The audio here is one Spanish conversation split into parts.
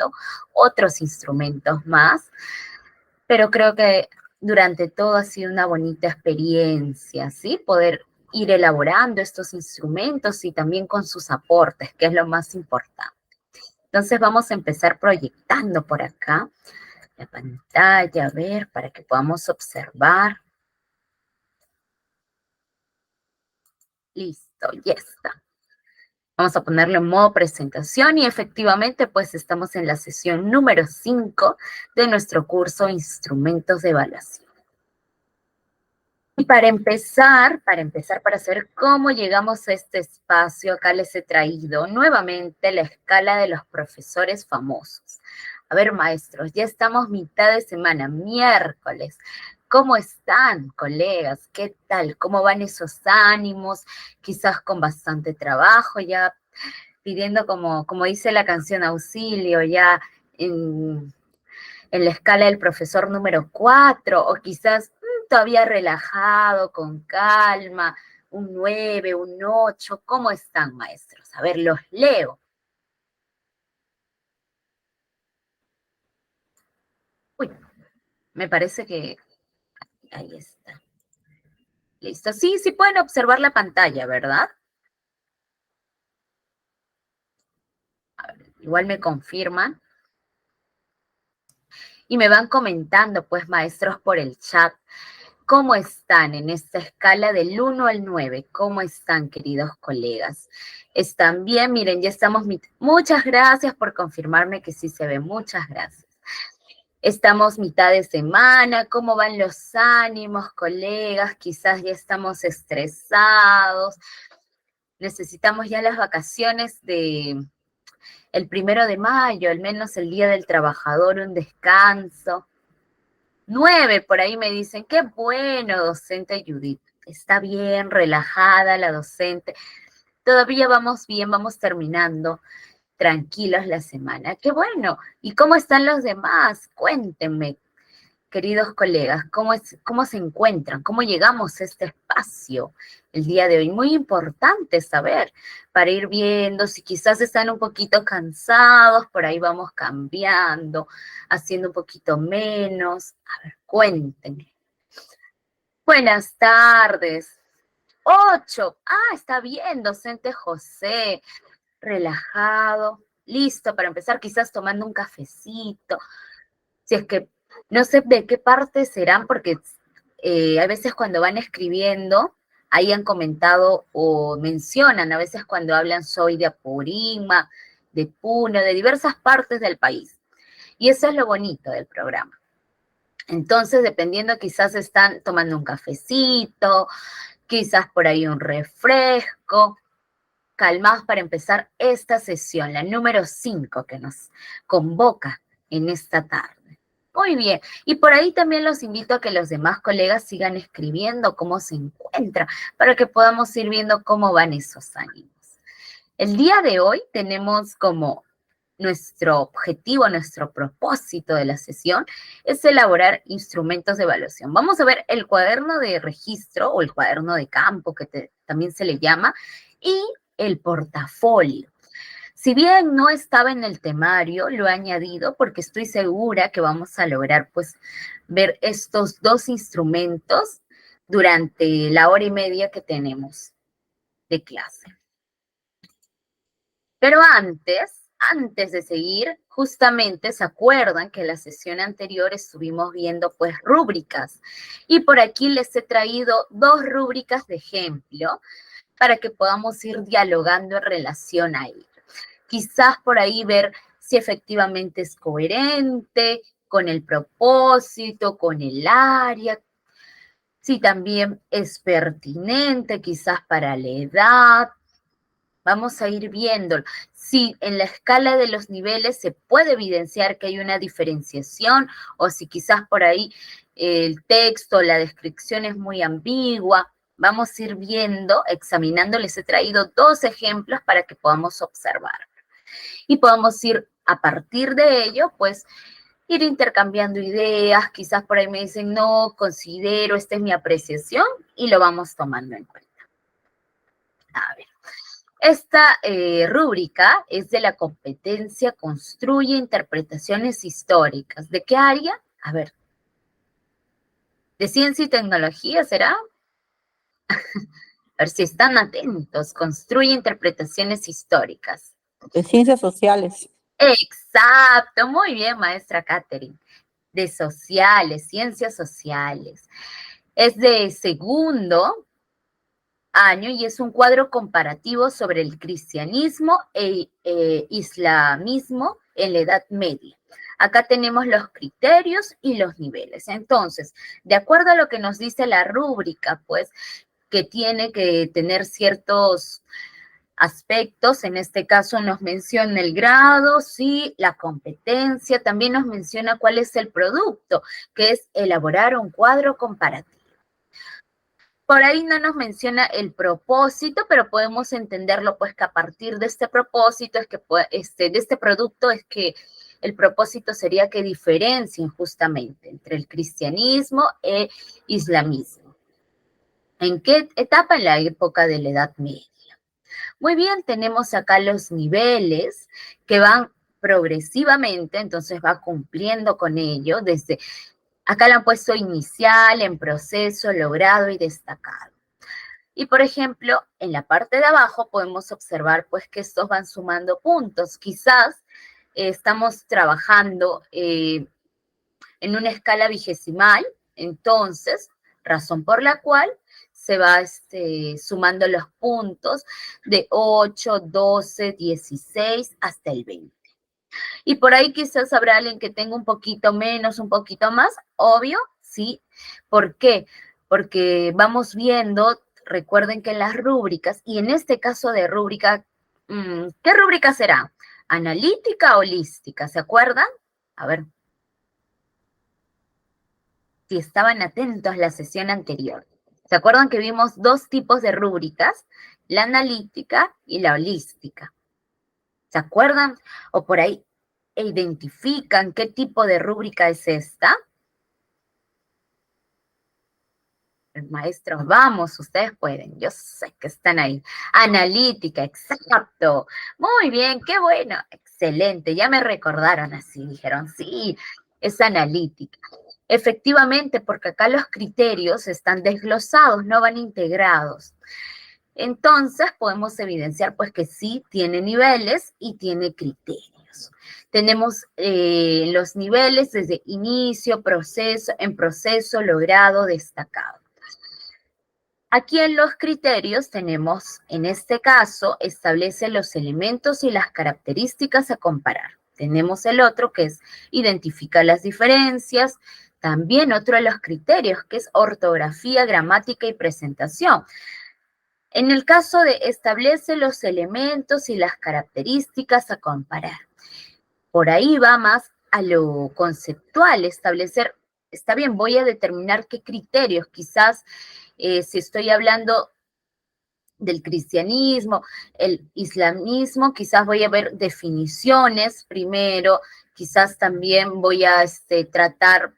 aprendiendo otros instrumentos más, pero creo que durante todo ha sido una bonita experiencia, ¿sí? Poder ir elaborando estos instrumentos y también con sus aportes, que es lo más importante. Entonces vamos a empezar proyectando por acá la pantalla, a ver, para que podamos observar. Listo, ya está. Vamos a ponerlo en modo presentación y efectivamente pues estamos en la sesión número 5 de nuestro curso Instrumentos de Evaluación. Y para saber cómo llegamos a este espacio, acá les he traído nuevamente la escala de los profesores famosos. A ver, maestros, ya estamos mitad de semana, miércoles. ¿Cómo están, colegas? ¿Qué tal? ¿Cómo van esos ánimos? Quizás con bastante trabajo, ya pidiendo, como dice la canción Auxilio, ya en la escala del profesor número 4, o quizás todavía relajado, con calma, un 9, un 8. ¿Cómo están, maestros? A ver, los leo. Uy, me parece que ahí está. Listo. Sí, sí pueden observar la pantalla, ¿verdad? A ver, igual me confirman. Y me van comentando, pues, maestros, por el chat. ¿Cómo están en esta escala del 1 al 9? ¿Cómo están, queridos colegas? ¿Están bien? Miren, ya estamos... Muchas gracias por confirmarme que sí se ve. Muchas gracias. Estamos mitad de semana. ¿Cómo van los ánimos, colegas? Quizás ya estamos estresados. Necesitamos ya las vacaciones de el 1 de mayo, al menos el Día del Trabajador, un descanso. 9, por ahí me dicen, qué bueno, docente Judith. Está bien, relajada la docente. Todavía vamos bien, vamos terminando tranquilos la semana. Qué bueno. ¿Y cómo están los demás? Cuéntenme, queridos colegas, ¿cómo se encuentran? ¿Cómo llegamos a este espacio el día de hoy? Muy importante saber, para ir viendo si quizás están un poquito cansados, por ahí vamos cambiando, haciendo un poquito menos. A ver, cuéntenme. Buenas tardes. 8. Ah, está bien, docente José. Relajado, listo para empezar, quizás tomando un cafecito. Si es que no sé de qué parte serán, porque a veces cuando van escribiendo, ahí han comentado o mencionan, a veces cuando hablan soy de Apurímac, de Puno, de diversas partes del país. Y eso es lo bonito del programa. Entonces, dependiendo, quizás están tomando un cafecito, quizás por ahí un refresco, calmados para empezar esta sesión, la número 5 que nos convoca en esta tarde. Muy bien, y por ahí también los invito a que los demás colegas sigan escribiendo cómo se encuentra, para que podamos ir viendo cómo van esos ánimos. El día de hoy tenemos como nuestro objetivo, nuestro propósito de la sesión es elaborar instrumentos de evaluación. Vamos a ver el cuaderno de registro o el cuaderno de campo, que también se le llama, y el portafolio. Si bien no estaba en el temario, lo he añadido porque estoy segura que vamos a lograr pues ver estos dos instrumentos durante la hora y media que tenemos de clase. Pero antes de seguir, justamente se acuerdan que en la sesión anterior estuvimos viendo pues rúbricas y por aquí les he traído 2 rúbricas de ejemplo para que podamos ir dialogando en relación a ello. Quizás por ahí ver si efectivamente es coherente con el propósito, con el área, si también es pertinente quizás para la edad. Vamos a ir viendo si en la escala de los niveles se puede evidenciar que hay una diferenciación o si quizás por ahí el texto, la descripción es muy ambigua. Vamos a ir viendo, examinando. Les he traído 2 ejemplos para que podamos observar. Y podamos ir a partir de ello, pues, ir intercambiando ideas. Quizás por ahí me dicen, no, considero, esta es mi apreciación y lo vamos tomando en cuenta. A ver. Esta rúbrica es de la competencia Construye interpretaciones históricas. ¿De qué área? A ver, ¿de ciencia y tecnología será? A ver si están atentos. Construye interpretaciones históricas. De ciencias sociales. Exacto, muy bien, maestra Katherine. De sociales, ciencias sociales. Es de segundo año y es un cuadro comparativo sobre el cristianismo e islamismo en la Edad Media. Acá tenemos los criterios y los niveles. Entonces, de acuerdo a lo que nos dice la rúbrica, pues, que tiene que tener ciertos aspectos, en este caso nos menciona el grado, sí, la competencia, también nos menciona cuál es el producto, que es elaborar un cuadro comparativo. Por ahí no nos menciona el propósito, pero podemos entenderlo pues que a partir de este propósito, es que de este producto es que el propósito sería que diferencien justamente entre el cristianismo e islamismo. ¿En qué etapa? En la época de la Edad Media. Muy bien, tenemos acá los niveles que van progresivamente, entonces va cumpliendo con ello. Desde acá lo han puesto inicial, en proceso, logrado y destacado. Y por ejemplo, en la parte de abajo podemos observar pues que estos van sumando puntos. Quizás estamos trabajando en una escala vigesimal, entonces, razón por la cual se va sumando los puntos de 8, 12, 16 hasta el 20. Y por ahí quizás habrá alguien que tenga un poquito menos, un poquito más, obvio, sí. ¿Por qué? Porque vamos viendo, recuerden que en las rúbricas, y en este caso de rúbrica, ¿qué rúbrica será? ¿Analítica o holística? ¿Se acuerdan? A ver, si estaban atentos a la sesión anterior. ¿Se acuerdan que vimos dos tipos de rúbricas? La analítica y la holística. ¿Se acuerdan? O por ahí identifican qué tipo de rúbrica es esta. Maestros, vamos, ustedes pueden. Yo sé que están ahí. Analítica, exacto. Muy bien, qué bueno. Excelente. Ya me recordaron así. Dijeron, sí, es analítica. Efectivamente, porque acá los criterios están desglosados, no van integrados. Entonces, podemos evidenciar pues que sí tiene niveles y tiene criterios. Tenemos los niveles desde inicio, proceso, en proceso, logrado, destacado. Aquí en los criterios tenemos, en este caso, establece los elementos y las características a comparar. Tenemos el otro que es identificar las diferencias. También otro de los criterios que es ortografía, gramática y presentación. En el caso de establece los elementos y las características a comparar. Por ahí va más a lo conceptual, establecer, está bien, voy a determinar qué criterios, quizás si estoy hablando del cristianismo, el islamismo, quizás voy a ver definiciones primero, quizás también voy a tratar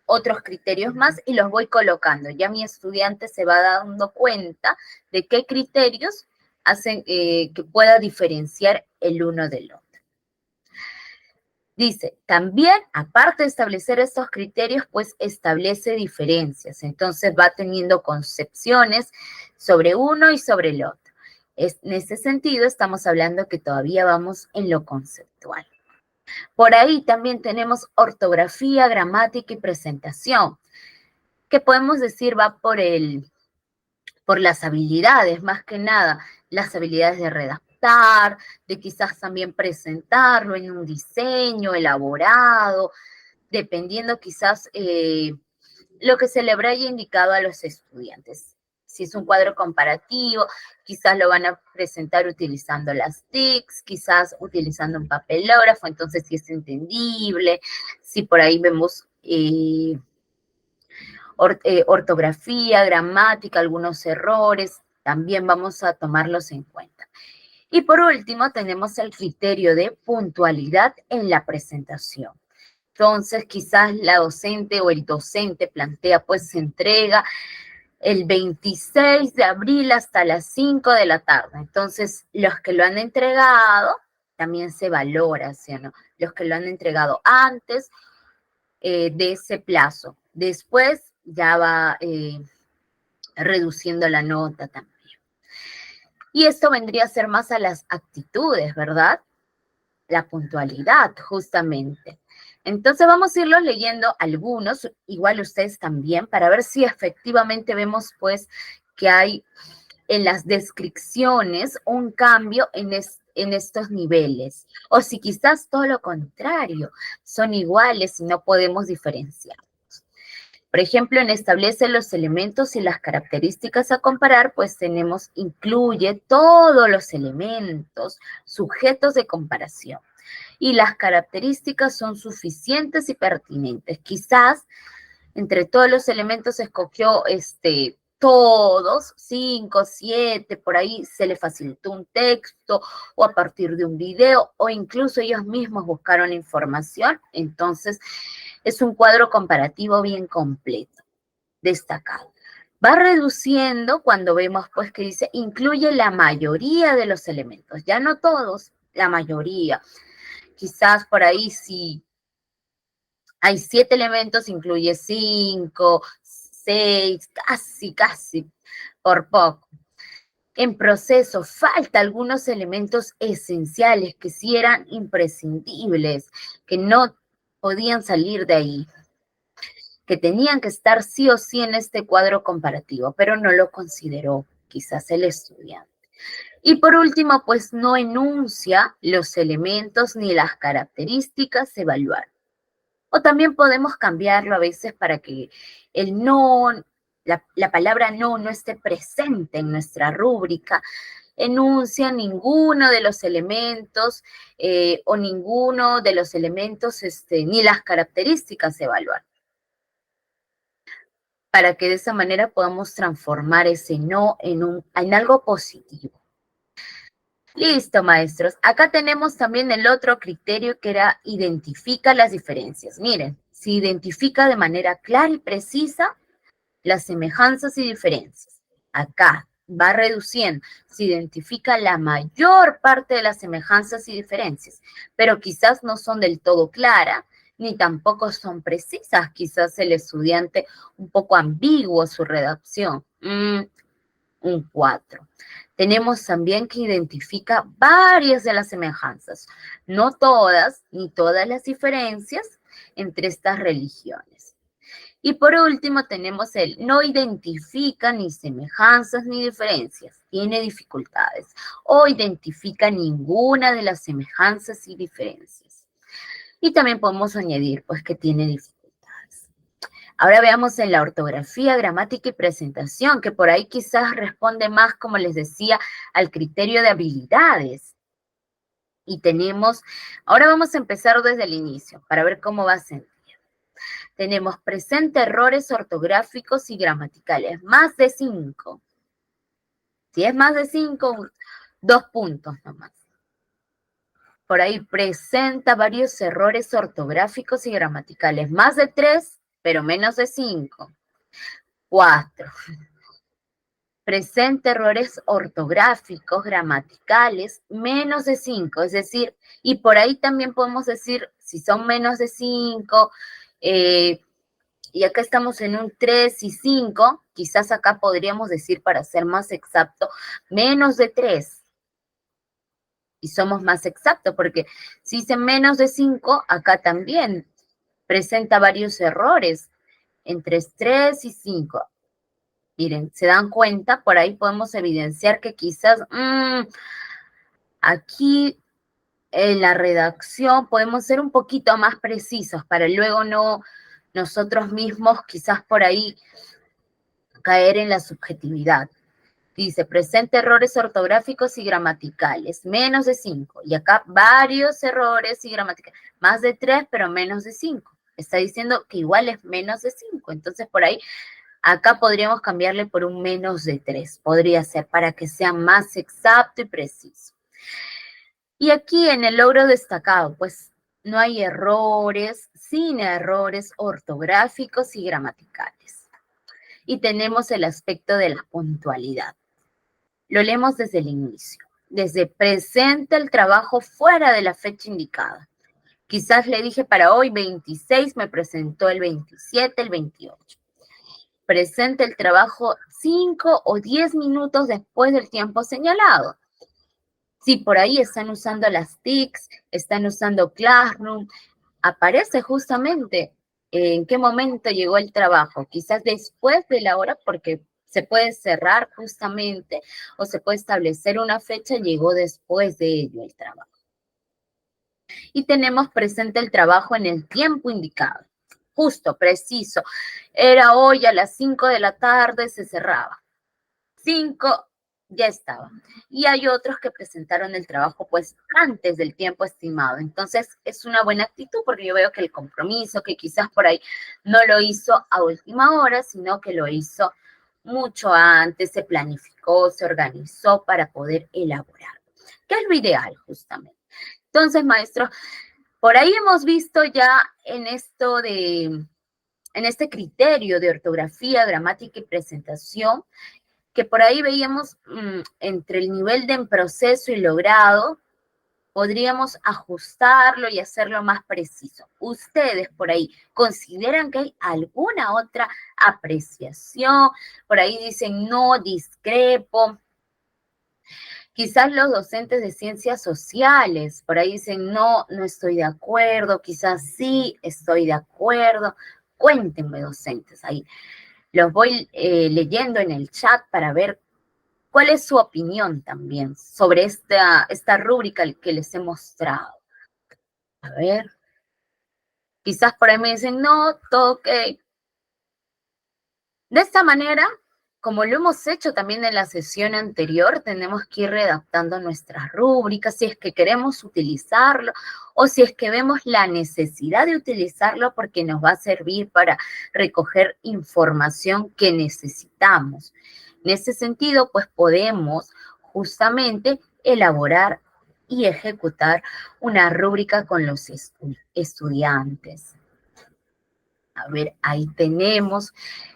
otros criterios más y los voy colocando. Ya mi estudiante se va dando cuenta de qué criterios hacen que pueda diferenciar el uno del otro. Dice, también, aparte de establecer estos criterios, pues establece diferencias. Entonces va teniendo concepciones sobre uno y sobre el otro. En ese sentido, estamos hablando que todavía vamos en lo conceptual. Por ahí también tenemos ortografía, gramática y presentación, que podemos decir va por las habilidades, más que nada, las habilidades de redactar, de quizás también presentarlo en un diseño elaborado, dependiendo quizás lo que se le habrá indicado a los estudiantes. Si es un cuadro comparativo, quizás lo van a presentar utilizando las TICs, quizás utilizando un papelógrafo, entonces sí es entendible. Si por ahí vemos ortografía, gramática, algunos errores, también vamos a tomarlos en cuenta. Y por último, tenemos el criterio de puntualidad en la presentación. Entonces, quizás la docente o el docente plantea, pues se entrega el 26 de abril hasta las 5 de la tarde. Entonces, los que lo han entregado, también se valora, ¿sí o no? Los que lo han entregado antes de ese plazo. Después ya va reduciendo la nota también. Y esto vendría a ser más a las actitudes, ¿verdad? La puntualidad, justamente. Entonces vamos a irlos leyendo algunos, igual ustedes también, para ver si efectivamente vemos pues que hay en las descripciones un cambio en estos niveles. O si quizás todo lo contrario, son iguales y no podemos diferenciar. Por ejemplo, en establece los elementos y las características a comparar, pues tenemos, incluye todos los elementos, sujetos de comparación. Y las características son suficientes y pertinentes. Quizás entre todos los elementos escogió todos, 5, 7, por ahí se le facilitó un texto o a partir de un video o incluso ellos mismos buscaron información. Entonces, es un cuadro comparativo bien completo, destacado. Va reduciendo cuando vemos pues que dice incluye la mayoría de los elementos, ya no todos, la mayoría. Quizás por ahí si hay 7 elementos, incluye 5, 6, casi, por poco. En proceso, falta algunos elementos esenciales que sí eran imprescindibles, que no podían salir de ahí, que tenían que estar sí o sí en este cuadro comparativo, pero no lo consideró quizás el estudiante. Y por último, pues no enuncia los elementos ni las características evaluar. O también podemos cambiarlo a veces para que el no, la palabra no esté presente en nuestra rúbrica. Enuncia ninguno de los elementos o ninguno de los elementos ni las características evaluar. Para que de esa manera podamos transformar ese no en algo positivo. Listo, maestros. Acá tenemos también el otro criterio que era identifica las diferencias. Miren, se identifica de manera clara y precisa las semejanzas y diferencias. Acá va reduciendo, se identifica la mayor parte de las semejanzas y diferencias, pero quizás no son del todo claras, ni tampoco son precisas. Quizás el estudiante un poco ambiguo su redacción. Un 4. Tenemos también que identifica varias de las semejanzas, no todas ni todas las diferencias entre estas religiones. Y por último tenemos el no identifica ni semejanzas ni diferencias, tiene dificultades, o identifica ninguna de las semejanzas y diferencias. Y también podemos añadir pues que tiene dificultades. Ahora veamos en la ortografía, gramática y presentación, que por ahí quizás responde más, como les decía, al criterio de habilidades. Y tenemos, ahora vamos a empezar desde el inicio para ver cómo va a sentir. Tenemos presente errores ortográficos y gramaticales, más de 5. Si es más de 5, 2 puntos nomás. Por ahí presenta varios errores ortográficos y gramaticales, más de 3, pero menos de 5. 4. Presenta errores ortográficos, gramaticales, menos de 5. Es decir, y por ahí también podemos decir, si son menos de 5, y acá estamos en un 3 y 5, quizás acá podríamos decir, para ser más exacto, menos de 3. Y somos más exactos, porque si dice menos de 5, acá también presenta varios errores entre 3 y 5. Miren, ¿se dan cuenta? Por ahí podemos evidenciar que quizás aquí en la redacción podemos ser un poquito más precisos para luego no nosotros mismos quizás por ahí caer en la subjetividad. Dice, presenta errores ortográficos y gramaticales, menos de 5. Y acá varios errores y gramaticales, más de 3, pero menos de 5. Está diciendo que igual es menos de 5. Entonces, por ahí, acá podríamos cambiarle por un menos de 3. Podría ser para que sea más exacto y preciso. Y aquí en el logro destacado, pues no hay errores, sin errores ortográficos y gramaticales. Y tenemos el aspecto de la puntualidad. Lo leemos desde el inicio. Desde presenta el trabajo fuera de la fecha indicada. Quizás le dije para hoy 26, me presentó el 27, el 28. Presenta el trabajo 5 o 10 minutos después del tiempo señalado. Si por ahí están usando las TICs, están usando Classroom, aparece justamente en qué momento llegó el trabajo, quizás después de la hora, porque se puede cerrar justamente o se puede establecer una fecha, llegó después de ello el trabajo. Y tenemos presente el trabajo en el tiempo indicado, justo, preciso. Era hoy a las 5 de la tarde, se cerraba. 5 ya estaba. Y hay otros que presentaron el trabajo pues antes del tiempo estimado. Entonces es una buena actitud porque yo veo que el compromiso, que quizás por ahí no lo hizo a última hora, sino que lo hizo mucho antes, se planificó, se organizó para poder elaborar. ¿Qué es lo ideal justamente? Entonces, maestro, por ahí hemos visto ya en este criterio de ortografía, gramática y presentación, que por ahí veíamos entre el nivel de en proceso y logrado, podríamos ajustarlo y hacerlo más preciso. ¿Ustedes por ahí consideran que hay alguna otra apreciación? Por ahí dicen no, discrepo. Quizás los docentes de ciencias sociales, por ahí dicen no, no estoy de acuerdo, quizás sí, estoy de acuerdo. Cuéntenme, docentes, ahí los voy leyendo en el chat para ver cuál es su opinión también sobre esta rúbrica que les he mostrado. A ver, quizás por ahí me dicen, no, todo ok. De esta manera, como lo hemos hecho también en la sesión anterior, tenemos que ir redactando nuestras rúbricas si es que queremos utilizarlo o si es que vemos la necesidad de utilizarlo porque nos va a servir para recoger información que necesitamos. En ese sentido, pues podemos justamente elaborar y ejecutar una rúbrica con los estudiantes. A ver, ahí tenemos.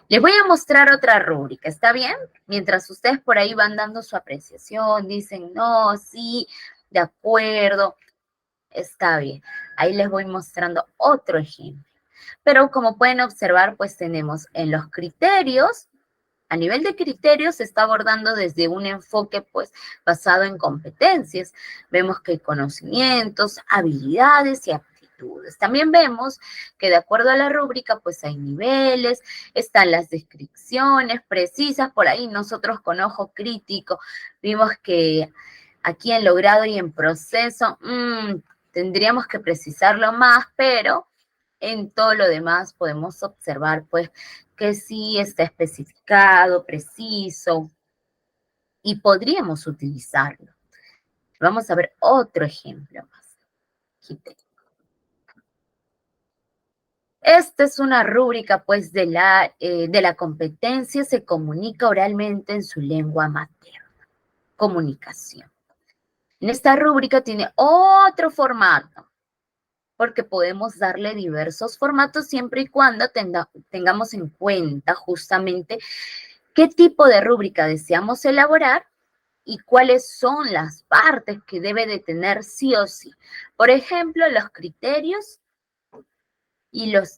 Les voy a mostrar otra rúbrica, ¿está bien? Mientras ustedes por ahí van dando su apreciación, dicen, no, sí, de acuerdo, está bien. Ahí les voy mostrando otro ejemplo. Pero como pueden observar, pues tenemos en los criterios, a nivel de criterios se está abordando desde un enfoque pues basado en competencias. Vemos que hay conocimientos, habilidades y aptitudes. También vemos que de acuerdo a la rúbrica pues hay niveles, están las descripciones precisas. Por ahí nosotros con ojo crítico vimos que aquí en logrado y en proceso tendríamos que precisarlo más, pero en todo lo demás podemos observar pues que sí está especificado, preciso, y podríamos utilizarlo. Vamos a ver otro ejemplo más. Aquí tengo. Esta es una rúbrica, pues, de la competencia se comunica oralmente en su lengua materna. Comunicación. En esta rúbrica tiene otro formato, porque podemos darle diversos formatos siempre y cuando tengamos en cuenta justamente qué tipo de rúbrica deseamos elaborar y cuáles son las partes que debe de tener sí o sí. Por ejemplo, los criterios y los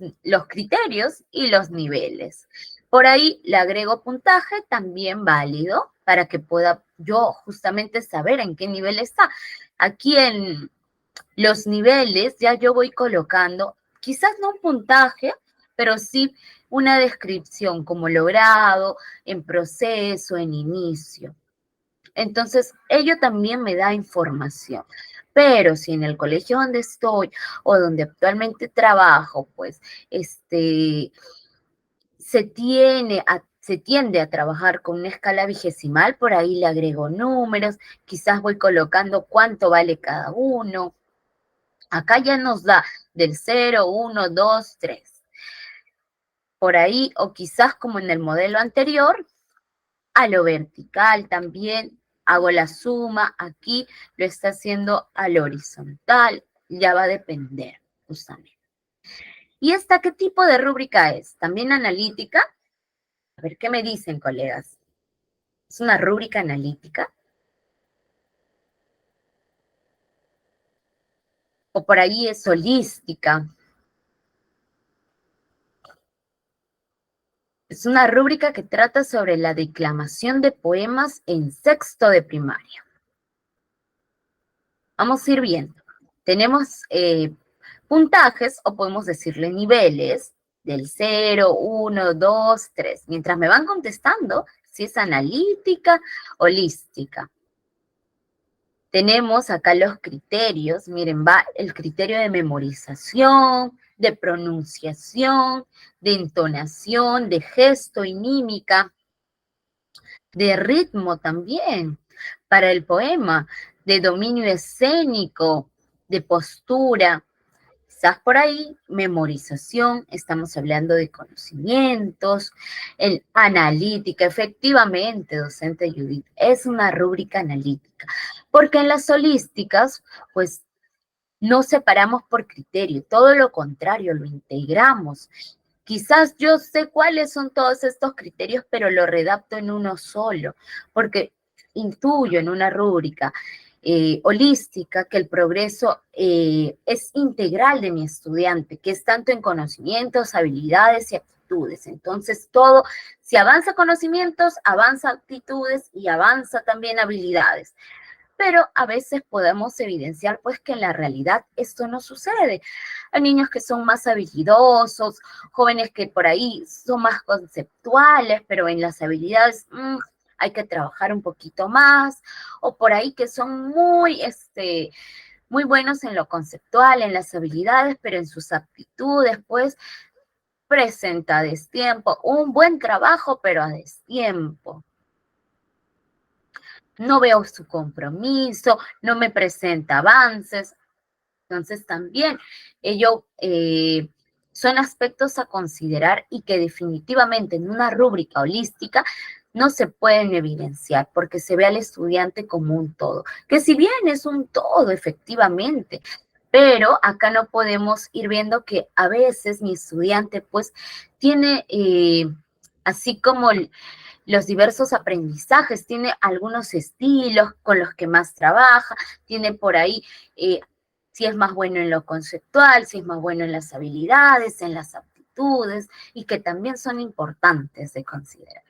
criterios y los niveles. Por ahí le agrego puntaje, también válido, para que pueda yo justamente saber en qué nivel está. Aquí en los niveles ya yo voy colocando, quizás no un puntaje, pero sí una descripción como logrado, en proceso, en inicio. Entonces, ello también me da información. Pero si en el colegio donde estoy o donde actualmente trabajo, pues, se tiende a trabajar con una escala vigesimal, por ahí le agrego números, quizás voy colocando cuánto vale cada uno. Acá ya nos da del 0, 1, 2, 3. Por ahí, o quizás como en el modelo anterior, a lo vertical también, hago la suma, aquí lo está haciendo a lo horizontal, ya va a depender justamente. ¿Y esta qué tipo de rúbrica es? ¿También analítica? A ver, ¿qué me dicen, colegas? ¿Es una rúbrica analítica? ¿O por ahí es holística? Es una rúbrica que trata sobre la declamación de poemas en sexto de primaria. Vamos a ir viendo. Tenemos puntajes, o podemos decirle niveles, del 0, 1, 2, 3. Mientras me van contestando, si es analítica, holística. Tenemos acá los criterios. Miren, va el criterio de memorización, de pronunciación, de entonación, de gesto y mímica, de ritmo también para el poema, de dominio escénico, de postura. Quizás por ahí, memorización, estamos hablando de conocimientos, en analítica, efectivamente, docente Judith, es una rúbrica analítica, porque en las holísticas, pues no separamos por criterio, todo lo contrario, lo integramos. Quizás yo sé cuáles son todos estos criterios, pero lo redacto en uno solo, porque intuyo en una rúbrica holística que el progreso es integral de mi estudiante, que es tanto en conocimientos, habilidades y actitudes. Entonces, todo, si avanza conocimientos, avanza actitudes y avanza también habilidades. Pero a veces podemos evidenciar pues que en la realidad esto no sucede. Hay niños que son más habilidosos, jóvenes que por ahí son más conceptuales, pero en las habilidades hay que trabajar un poquito más, o por ahí que son muy buenos en lo conceptual, en las habilidades, pero en sus aptitudes pues presenta a destiempo, un buen trabajo, pero a destiempo. No veo su compromiso, no me presenta avances. Entonces también ello son aspectos a considerar y que definitivamente en una rúbrica holística no se pueden evidenciar porque se ve al estudiante como un todo, que si bien es un todo efectivamente, pero acá no podemos ir viendo que a veces mi estudiante pues tiene así como los diversos aprendizajes, tiene algunos estilos con los que más trabaja, tiene por ahí si es más bueno en lo conceptual, si es más bueno en las habilidades, en las aptitudes, y que también son importantes de considerar.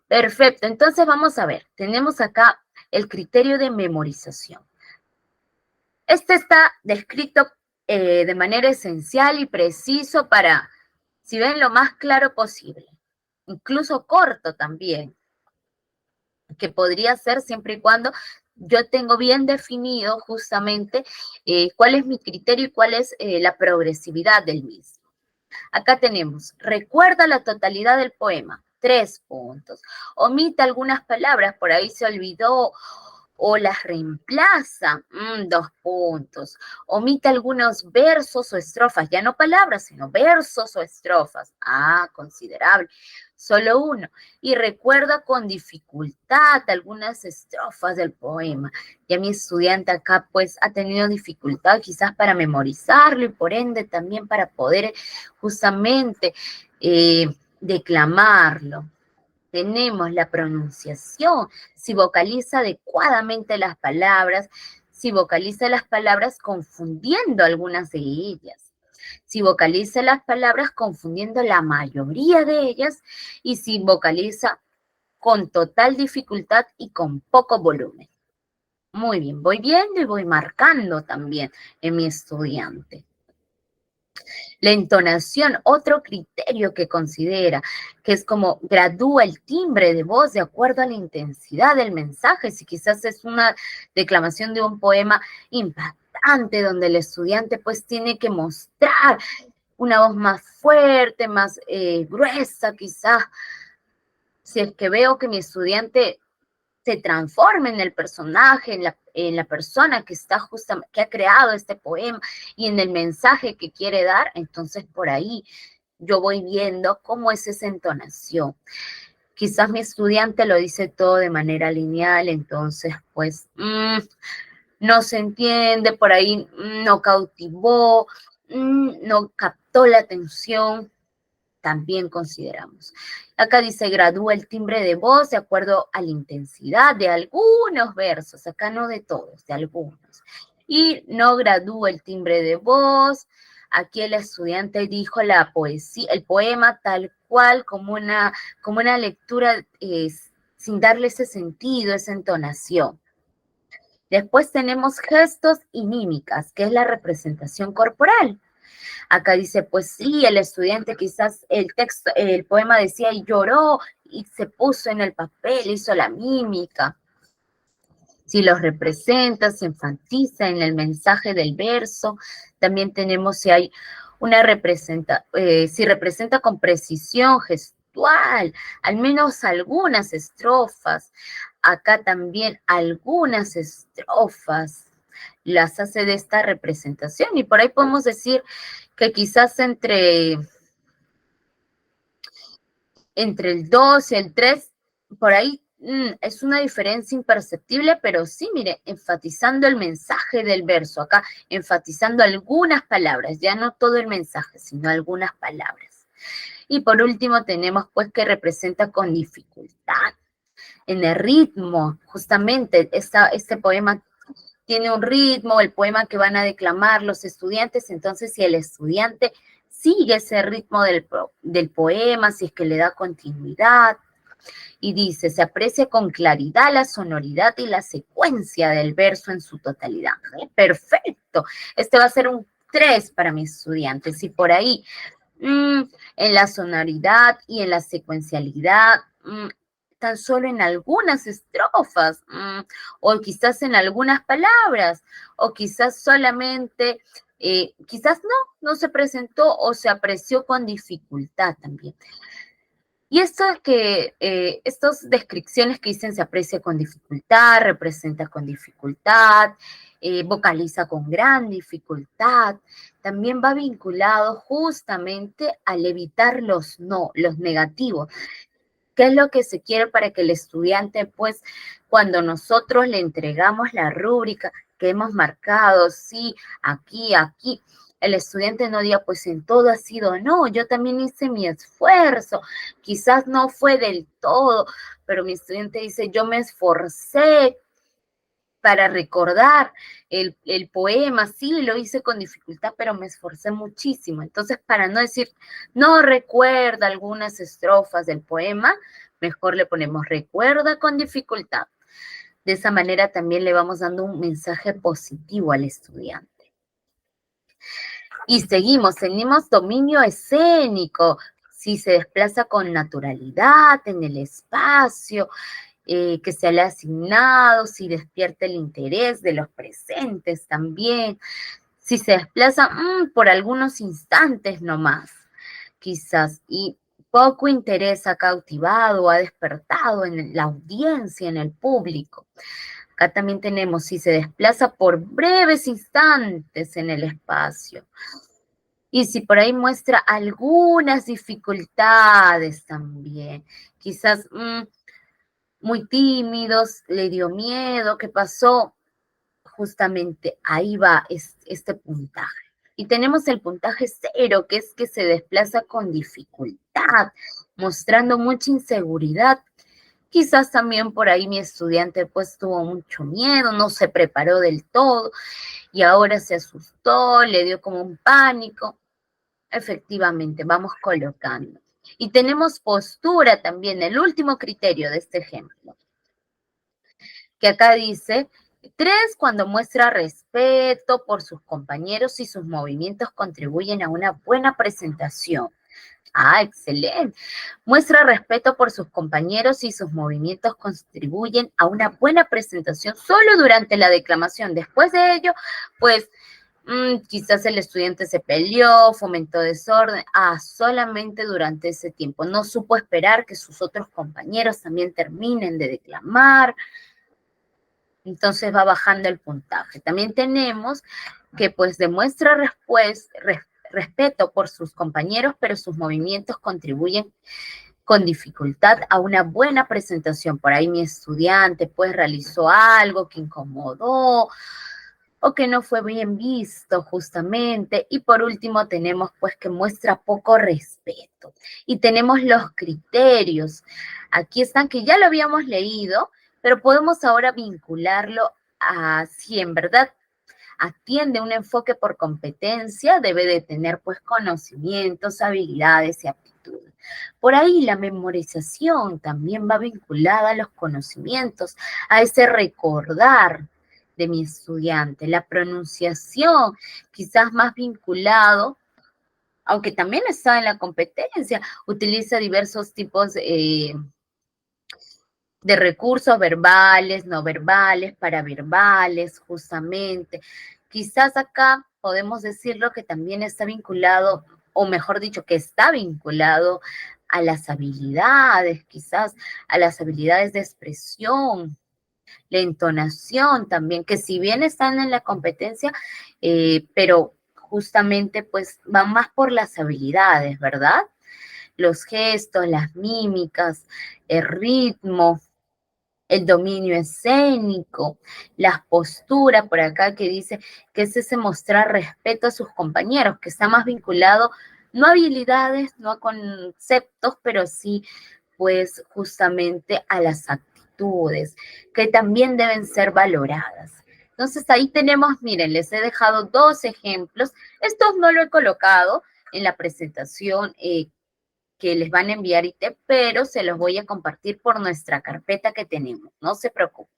Perfecto, entonces vamos a ver, tenemos acá el criterio de memorización. Este está descrito de manera esencial y preciso para, si ven, lo más claro posible, incluso corto también, que podría ser siempre y cuando yo tengo bien definido justamente cuál es mi criterio y cuál es la progresividad del mismo. Acá tenemos, recuerda la totalidad del poema, 3 puntos. Omite algunas palabras, por ahí se olvidó, o las reemplaza, 2 puntos. Omite algunos versos o estrofas, ya no palabras, sino versos o estrofas. Considerable. Solo uno. Y recuerda con dificultad algunas estrofas del poema. Ya mi estudiante acá pues ha tenido dificultad quizás para memorizarlo y por ende también para poder justamente declamarlo. Tenemos la pronunciación, si vocaliza adecuadamente las palabras, si vocaliza las palabras confundiendo algunas de ellas, si vocaliza las palabras confundiendo la mayoría de ellas y si vocaliza con total dificultad y con poco volumen. Muy bien, voy viendo y voy marcando también en mi estudiante. La entonación, otro criterio que considera, que es como gradúa el timbre de voz de acuerdo a la intensidad del mensaje. Si quizás es una declamación de un poema impactante, donde el estudiante pues tiene que mostrar una voz más fuerte, más gruesa, quizás. Si es que veo que mi estudiante se transforme en el personaje, en la persona que está justamente, que ha creado este poema y en el mensaje que quiere dar, entonces por ahí yo voy viendo cómo es esa entonación. Quizás mi estudiante lo dice todo de manera lineal, entonces pues no se entiende, por ahí no cautivó, no captó la atención. también consideramos. Acá dice, gradúa el timbre de voz de acuerdo a la intensidad de algunos versos, acá no de todos, de algunos. Y no gradúa el timbre de voz. Aquí el estudiante dijo la poesía, el poema tal cual como una lectura sin darle ese sentido, esa entonación. Después tenemos gestos y mímicas, que es la representación corporal. Acá dice, pues sí, el estudiante quizás el poema decía y lloró y se puso en el papel, hizo la mímica. Si los representa, se enfatiza en el mensaje del verso. También tenemos si hay si representa con precisión gestual, al menos algunas estrofas. Acá también algunas estrofas las hace de esta representación. Y por ahí podemos decir que quizás entre el 2 y el 3, por ahí es una diferencia imperceptible, pero sí, mire, enfatizando el mensaje del verso, acá enfatizando algunas palabras, ya no todo el mensaje, sino algunas palabras. Y por último tenemos pues que representa con dificultad, en el ritmo, justamente este poema tiene un ritmo, el poema que van a declamar los estudiantes, entonces si el estudiante sigue ese ritmo del poema, si es que le da continuidad, y dice, se aprecia con claridad la sonoridad y la secuencia del verso en su totalidad. Perfecto, este va a ser un 3 para mis estudiantes, y por ahí, en la sonoridad y en la secuencialidad, tan solo en algunas estrofas, o quizás en algunas palabras, o quizás solamente, quizás no se presentó o se apreció con dificultad también. Y estas descripciones que dicen se aprecia con dificultad, representa con dificultad, vocaliza con gran dificultad, también va vinculado justamente al evitar los negativos. ¿Qué es lo que se quiere para que el estudiante, pues, cuando nosotros le entregamos la rúbrica que hemos marcado, sí, aquí, el estudiante no diga, pues en todo ha sido no, yo también hice mi esfuerzo, quizás no fue del todo, pero mi estudiante dice, yo me esforcé para recordar el poema, sí, lo hice con dificultad, pero me esforcé muchísimo. Entonces, para no decir, no recuerda algunas estrofas del poema, mejor le ponemos recuerda con dificultad. De esa manera también le vamos dando un mensaje positivo al estudiante. Y tenemos dominio escénico, si se desplaza con naturalidad en el espacio, que se le ha asignado, si despierta el interés de los presentes también, si se desplaza por algunos instantes nomás, quizás, y poco interés ha cautivado, ha despertado en la audiencia, en el público. Acá también tenemos si se desplaza por breves instantes en el espacio. Y si por ahí muestra algunas dificultades también, quizás muy tímidos, le dio miedo, ¿qué pasó? Justamente ahí va este puntaje. Y tenemos el puntaje 0, que es que se desplaza con dificultad, mostrando mucha inseguridad. Quizás también por ahí mi estudiante pues tuvo mucho miedo, no se preparó del todo y ahora se asustó, le dio como un pánico. Efectivamente, vamos colocando. Y tenemos postura también, el último criterio de este ejemplo, que acá dice, 3, cuando muestra respeto por sus compañeros y sus movimientos contribuyen a una buena presentación. Ah, excelente. Muestra respeto por sus compañeros y sus movimientos contribuyen a una buena presentación solo durante la declamación. Después de ello, pues, quizás el estudiante se peleó, fomentó desorden. Solamente durante ese tiempo. No supo esperar que sus otros compañeros también terminen de declamar. Entonces va bajando el puntaje. También tenemos que pues demuestra respeto por sus compañeros, pero sus movimientos contribuyen con dificultad a una buena presentación. Por ahí mi estudiante pues realizó algo que incomodó, o que no fue bien visto justamente. Y por último tenemos pues que muestra poco respeto. Y tenemos los criterios. Aquí están que ya lo habíamos leído, pero podemos ahora vincularlo a si en verdad atiende un enfoque por competencia, debe de tener pues conocimientos, habilidades y aptitudes. Por ahí la memorización también va vinculada a los conocimientos, a ese recordar de mi estudiante. La pronunciación quizás más vinculado, aunque también está en la competencia, utiliza diversos tipos de recursos verbales, no verbales, paraverbales, justamente. Quizás acá podemos decirlo que también está vinculado, o mejor dicho, que está vinculado a las habilidades, quizás a las habilidades de expresión, la entonación también, que si bien están en la competencia, pero justamente pues van más por las habilidades, ¿verdad? Los gestos, las mímicas, el ritmo, el dominio escénico, las posturas, por acá que dice que es ese mostrar respeto a sus compañeros, que está más vinculado no a habilidades, no a conceptos, pero sí pues justamente a las actitudes, que también deben ser valoradas. Entonces ahí tenemos, miren, les he dejado dos ejemplos. Estos no lo he colocado en la presentación que les van a enviar IT, pero se los voy a compartir por nuestra carpeta que tenemos, no se preocupen.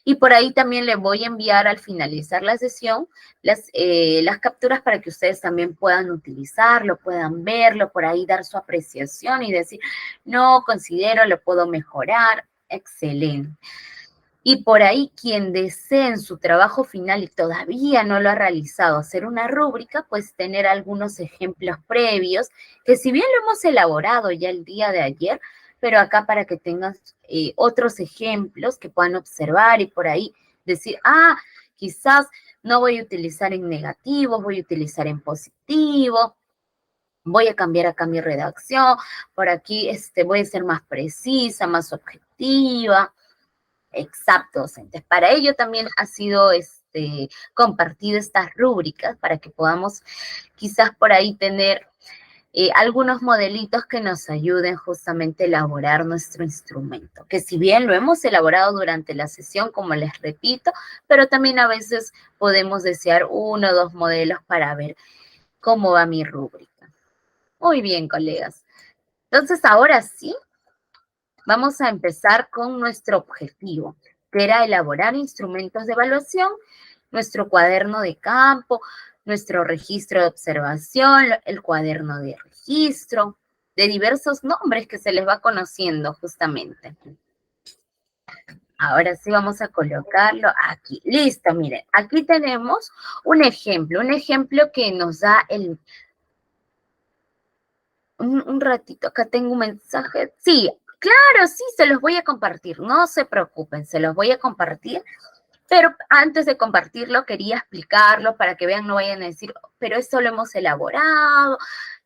Y por ahí también les voy a enviar al finalizar la sesión las capturas para que ustedes también puedan utilizarlo, puedan verlo, por ahí dar su apreciación y decir, no, considero, lo puedo mejorar, excelente. Y por ahí quien desee en su trabajo final y todavía no lo ha realizado hacer una rúbrica, pues tener algunos ejemplos previos, que si bien lo hemos elaborado ya el día de ayer, pero acá para que tengan otros ejemplos que puedan observar y por ahí decir, ah, quizás no voy a utilizar en negativo, voy a utilizar en positivo. Voy a cambiar acá mi redacción, por aquí voy a ser más precisa, más objetiva. Exacto, docentes. Para ello también ha sido compartido estas rúbricas para que podamos quizás por ahí tener algunos modelitos que nos ayuden justamente a elaborar nuestro instrumento, que si bien lo hemos elaborado durante la sesión, como les repito, pero también a veces podemos desear uno o dos modelos para ver cómo va mi rúbrica. Muy bien, colegas. Entonces, ahora sí, vamos a empezar con nuestro objetivo, que era elaborar instrumentos de evaluación, nuestro cuaderno de campo, nuestro registro de observación, el cuaderno de registro, de diversos nombres que se les va conociendo justamente. Ahora sí vamos a colocarlo aquí. Listo, miren, aquí tenemos un ejemplo que nos da un ratito, acá tengo un mensaje. Sí, claro, sí, se los voy a compartir, no se preocupen, se los voy a compartir, pero antes de compartirlo quería explicarlo para que vean, no vayan a decir, pero esto lo hemos elaborado,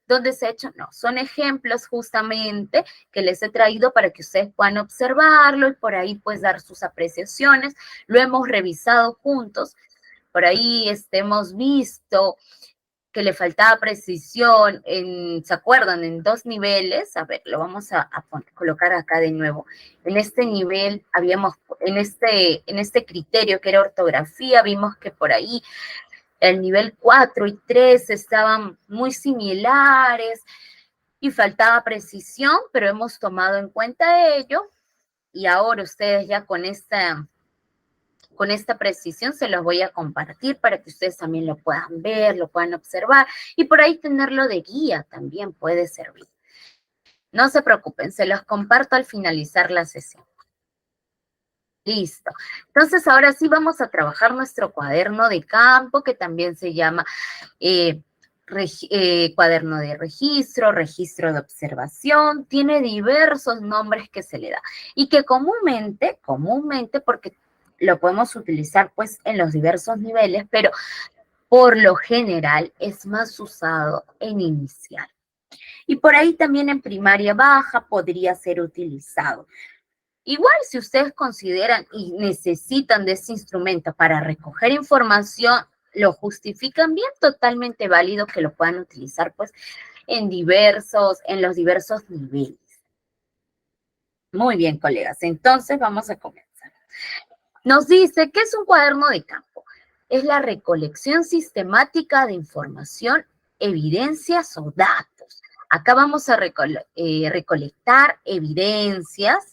¿dónde se ha hecho? No, son ejemplos justamente que les he traído para que ustedes puedan observarlo y por ahí pues dar sus apreciaciones. Lo hemos revisado juntos, por ahí hemos visto que le faltaba precisión, ¿se acuerdan? En dos niveles, a ver, lo vamos a colocar acá de nuevo. En este nivel habíamos, en este criterio que era ortografía, vimos que por ahí el nivel 4 y 3 estaban muy similares y faltaba precisión, pero hemos tomado en cuenta ello y ahora ustedes ya con esta precisión se los voy a compartir para que ustedes también lo puedan ver, lo puedan observar y por ahí tenerlo de guía también puede servir. No se preocupen, se los comparto al finalizar la sesión. Listo. Entonces, ahora sí vamos a trabajar nuestro cuaderno de campo, que también se llama cuaderno de registro, registro de observación. Tiene diversos nombres que se le da y que comúnmente, porque lo podemos utilizar pues en los diversos niveles, pero por lo general es más usado en inicial. Y por ahí también en primaria baja podría ser utilizado. Igual si ustedes consideran y necesitan de ese instrumento para recoger información, lo justifican bien, totalmente válido que lo puedan utilizar pues en los diversos niveles. Muy bien, colegas, entonces vamos a comenzar. Nos dice, ¿qué es un cuaderno de campo? Es la recolección sistemática de información, evidencias o datos. Acá vamos a recolectar evidencias,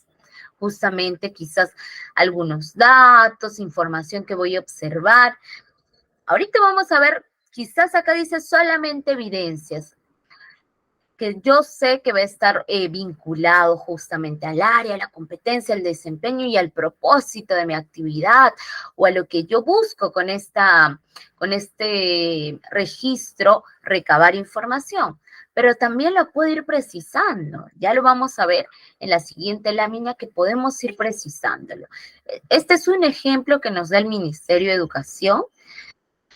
justamente quizás algunos datos, información que voy a observar. Ahorita vamos a ver, quizás acá dice solamente evidencias, que yo sé que va a estar vinculado justamente al área, a la competencia, al desempeño y al propósito de mi actividad o a lo que yo busco con este registro, recabar información. Pero también lo puedo ir precisando. Ya lo vamos a ver en la siguiente lámina que podemos ir precisándolo. Este es un ejemplo que nos da el Ministerio de Educación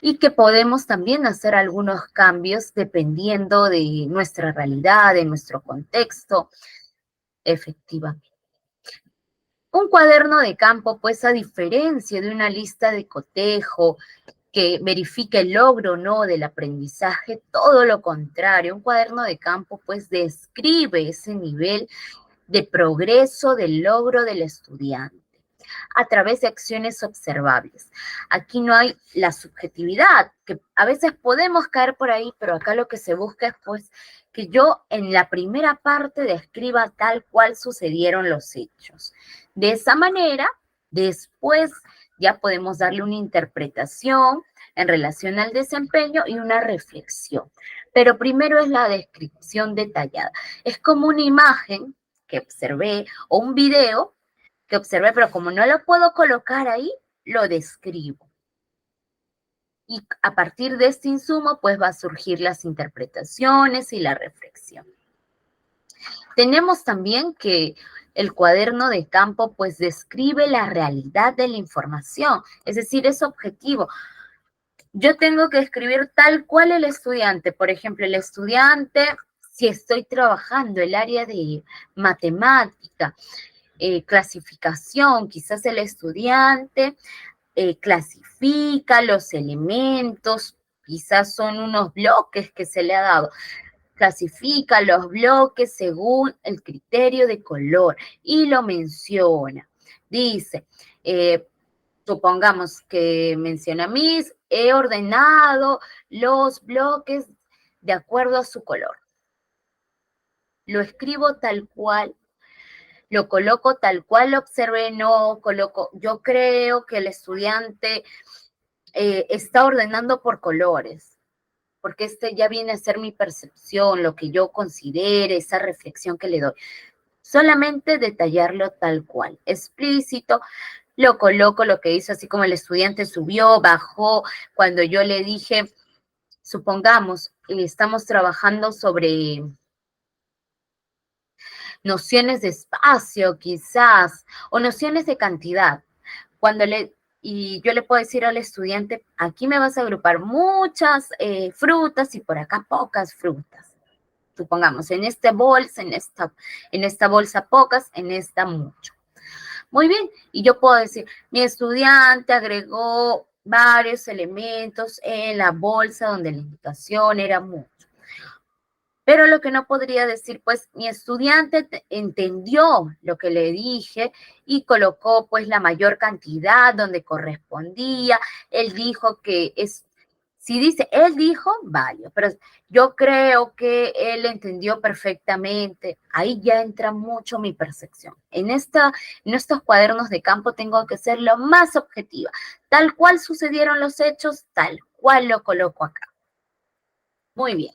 y que podemos también hacer algunos cambios dependiendo de nuestra realidad, de nuestro contexto, efectivamente. Un cuaderno de campo, pues a diferencia de una lista de cotejo que verifique el logro o no del aprendizaje, todo lo contrario, un cuaderno de campo pues describe ese nivel de progreso del logro del estudiante a través de acciones observables. Aquí no hay la subjetividad, que a veces podemos caer por ahí, pero acá lo que se busca es pues que yo en la primera parte describa tal cual sucedieron los hechos. De esa manera, después ya podemos darle una interpretación en relación al desempeño y una reflexión. Pero primero es la descripción detallada. Es como una imagen que observé o un video que observé, pero como no lo puedo colocar ahí, lo describo. Y a partir de este insumo, pues va a surgir las interpretaciones y la reflexión. Tenemos también que el cuaderno de campo, pues describe la realidad de la información, es decir, es objetivo. Yo tengo que escribir tal cual el estudiante, por ejemplo, el estudiante, si estoy trabajando el área de matemática, clasificación, quizás el estudiante clasifica los elementos, quizás son unos bloques que se le ha dado, clasifica los bloques según el criterio de color y lo menciona. Dice, supongamos que menciona Miss, he ordenado los bloques de acuerdo a su color. Lo escribo tal cual, lo coloco tal cual lo observé, no coloco, yo creo que el estudiante está ordenando por colores, porque este ya viene a ser mi percepción, lo que yo considere, esa reflexión que le doy. Solamente detallarlo tal cual, explícito, lo coloco, lo que hizo, así como el estudiante subió, bajó, cuando yo le dije, supongamos, estamos trabajando sobre nociones de espacio, quizás, o nociones de cantidad. Y yo le puedo decir al estudiante, aquí me vas a agrupar muchas frutas y por acá pocas frutas. Supongamos, en esta bolsa, en esta bolsa pocas, en esta mucho. Muy bien, y yo puedo decir, mi estudiante agregó varios elementos en la bolsa donde la indicación era mucho. Pero lo que no podría decir, pues mi estudiante entendió lo que le dije y colocó pues la mayor cantidad donde correspondía. Él dijo que si dice, él dijo, vale, pero yo creo que él entendió perfectamente. Ahí ya entra mucho mi percepción. En estos cuadernos de campo tengo que ser lo más objetiva. Tal cual sucedieron los hechos, tal cual lo coloco acá. Muy bien.